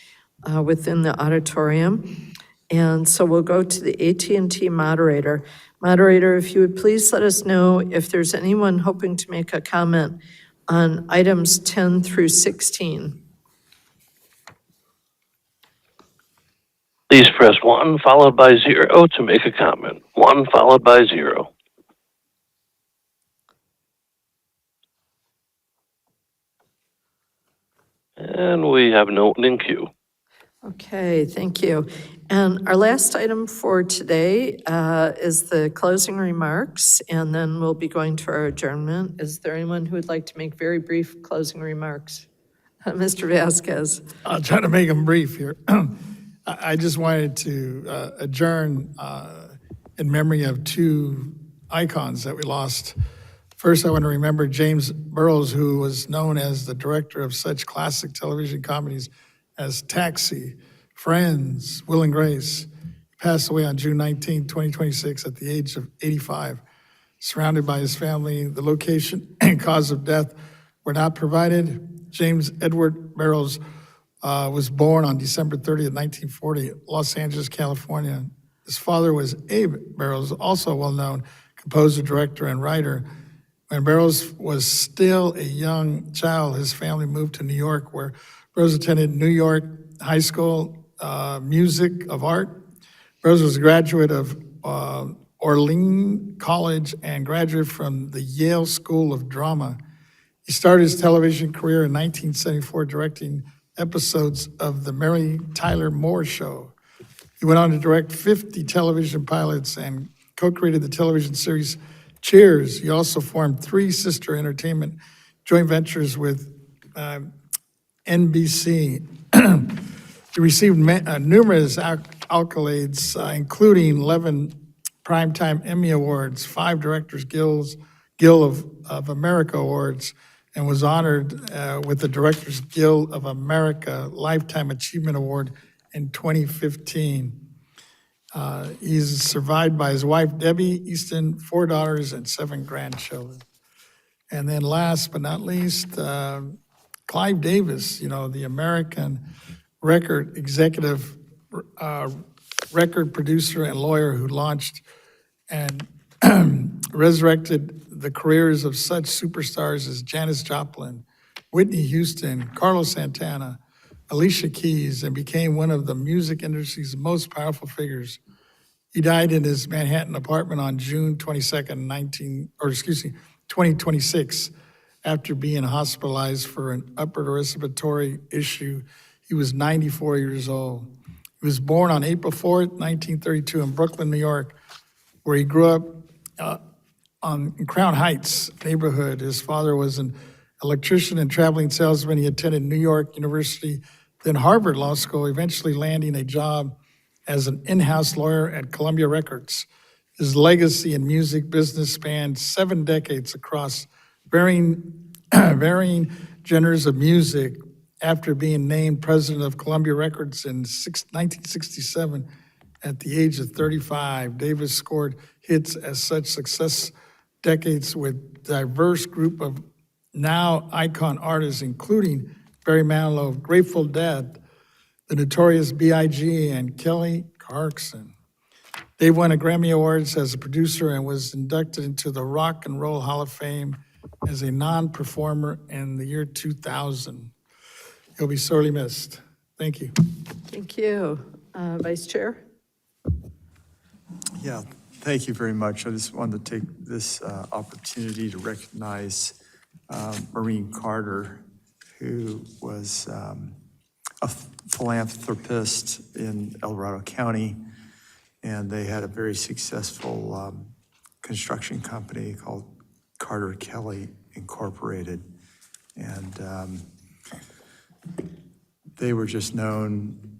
Speaker 1: within the auditorium. And so we'll go to the AT&T moderator. Moderator, if you would please let us know if there's anyone hoping to make a comment on items 10 through 16.
Speaker 16: Please press 1 followed by 0 to make a comment. 1 followed by 0. And we have no one in queue.
Speaker 1: Okay, thank you. And our last item for today is the closing remarks, and then we'll be going to our adjournment. Is there anyone who would like to make very brief closing remarks? Mr. Vasquez.
Speaker 7: I'll try to make them brief here. I just wanted to adjourn in memory of two icons that we lost. First, I want to remember James Burrows, who was known as the director of such classic television comedies as Taxi, Friends, Will and Grace. He passed away on June 19, 2026 at the age of 85. Surrounded by his family, the location and cause of death were not provided. James Edward Burrows was born on December 30th, 1940, Los Angeles, California. His father was Abe Burrows, also a well-known composer, director, and writer. When Burrows was still a young child, his family moved to New York, where Burrows attended New York High School Music of Art. Burrows was a graduate of Orleans College and graduate from the Yale School of Drama. He started his television career in 1974, directing episodes of The Mary Tyler Moore Show. He went on to direct 50 television pilots and co-created the television series Cheers. He also formed 3 sister entertainment joint ventures with NBC. He received numerous accolades, including 11 Primetime Emmy Awards, 5 Directors Guild of America Awards, and was honored with the Directors Guild of America Lifetime Achievement Award in 2015. He's survived by his wife, Debbie Easton, 4 daughters, and 7 grandchildren. And then last but not least, Clive Davis, the American record executive, record producer and lawyer who launched and resurrected the careers of such superstars as Janis Joplin, Whitney Houston, Carlos Santana, Alicia Keys, and became one of the music industry's most powerful figures. He died in his Manhattan apartment on June 22nd, 2026, after being hospitalized for an upper respiratory issue. He was 94 years old. He was born on April 4th, 1932 in Brooklyn, New York, where he grew up in Crown Heights neighborhood. His father was an electrician and traveling salesman. He attended New York University, then Harvard Law School, eventually landing a job as an in-house lawyer at Columbia Records. His legacy in music business spanned 7 decades across varying genres of music. After being named president of Columbia Records in 1967, at the age of 35, Davis scored hits as such success decades with diverse group of now icon artists, including Barry Manilow, Grateful Dead, the Notorious B.I.G., and Kelly Clarkson. Dave won a Grammy Awards as a producer and was inducted into the Rock and Roll Hall of Fame as a non-performer in the year 2000. He'll be sorely missed. Thank you.
Speaker 1: Thank you. Vice Chair?
Speaker 6: Yeah, thank you very much. I just wanted to take this opportunity to recognize Maureen Carter, who was a philanthropist in El Dorado County, and they had a very successful construction company called Carter Kelly Incorporated. And they were just known,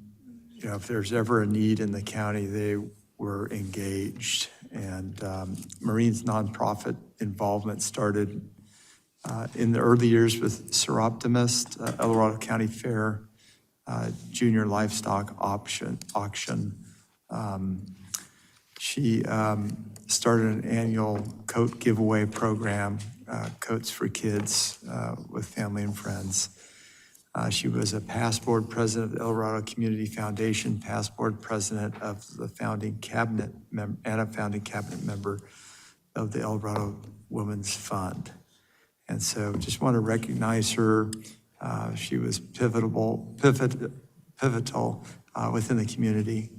Speaker 6: if there's ever a need in the county, they were engaged. And Maureen's nonprofit involvement started in the early years with Seroptimist, El Dorado County Fair, Junior Livestock Auction. She started an annual coat giveaway program, Coats for Kids, with family and friends. She was a past board president of the El Dorado Community Foundation, past board president of the founding cabinet, and a founding cabinet member of the El Dorado Women's Fund. And so just want to recognize her. She was pivotal within the community,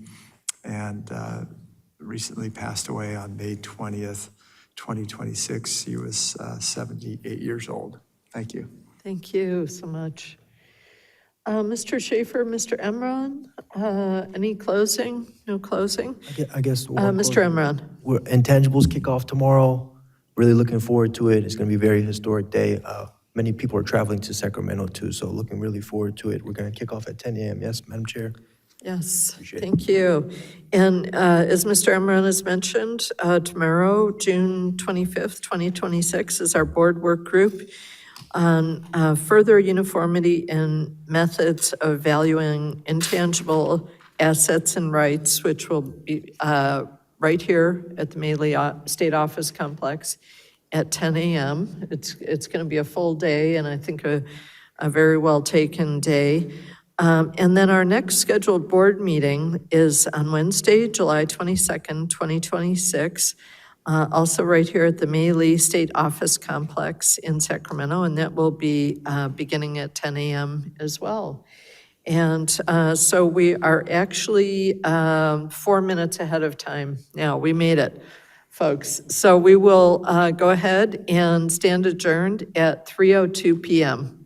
Speaker 6: and recently passed away on May 20th, 2026. She was 78 years old. Thank you.
Speaker 1: Thank you so much. Mr. Schaefer, Mr. Emron, any closing? No closing?
Speaker 10: I guess.
Speaker 1: Mr. Emron.
Speaker 10: Intangibles kick off tomorrow. Really looking forward to it. It's going to be a very historic day. Many people are traveling to Sacramento too, so looking really forward to it. We're going to kick off at 10 a.m. Yes, Madam Chair?
Speaker 1: Yes, thank you. And as Mr. Emron has mentioned, tomorrow, June 25th, 2026, is our board work group on further uniformity in methods of valuing intangible assets and rights, which will be right here at the Maley State Office Complex at 10 a.m. It's going to be a full day, and I think a very well-taken day. And then our next scheduled board meeting is on Wednesday, July 22nd, 2026, also right here at the Maley State Office Complex in Sacramento, and that will be beginning at 10 a.m. as well. And so we are actually 4 minutes ahead of time now. We made it, folks. So we will go ahead and stand adjourned at 3:02 p.m.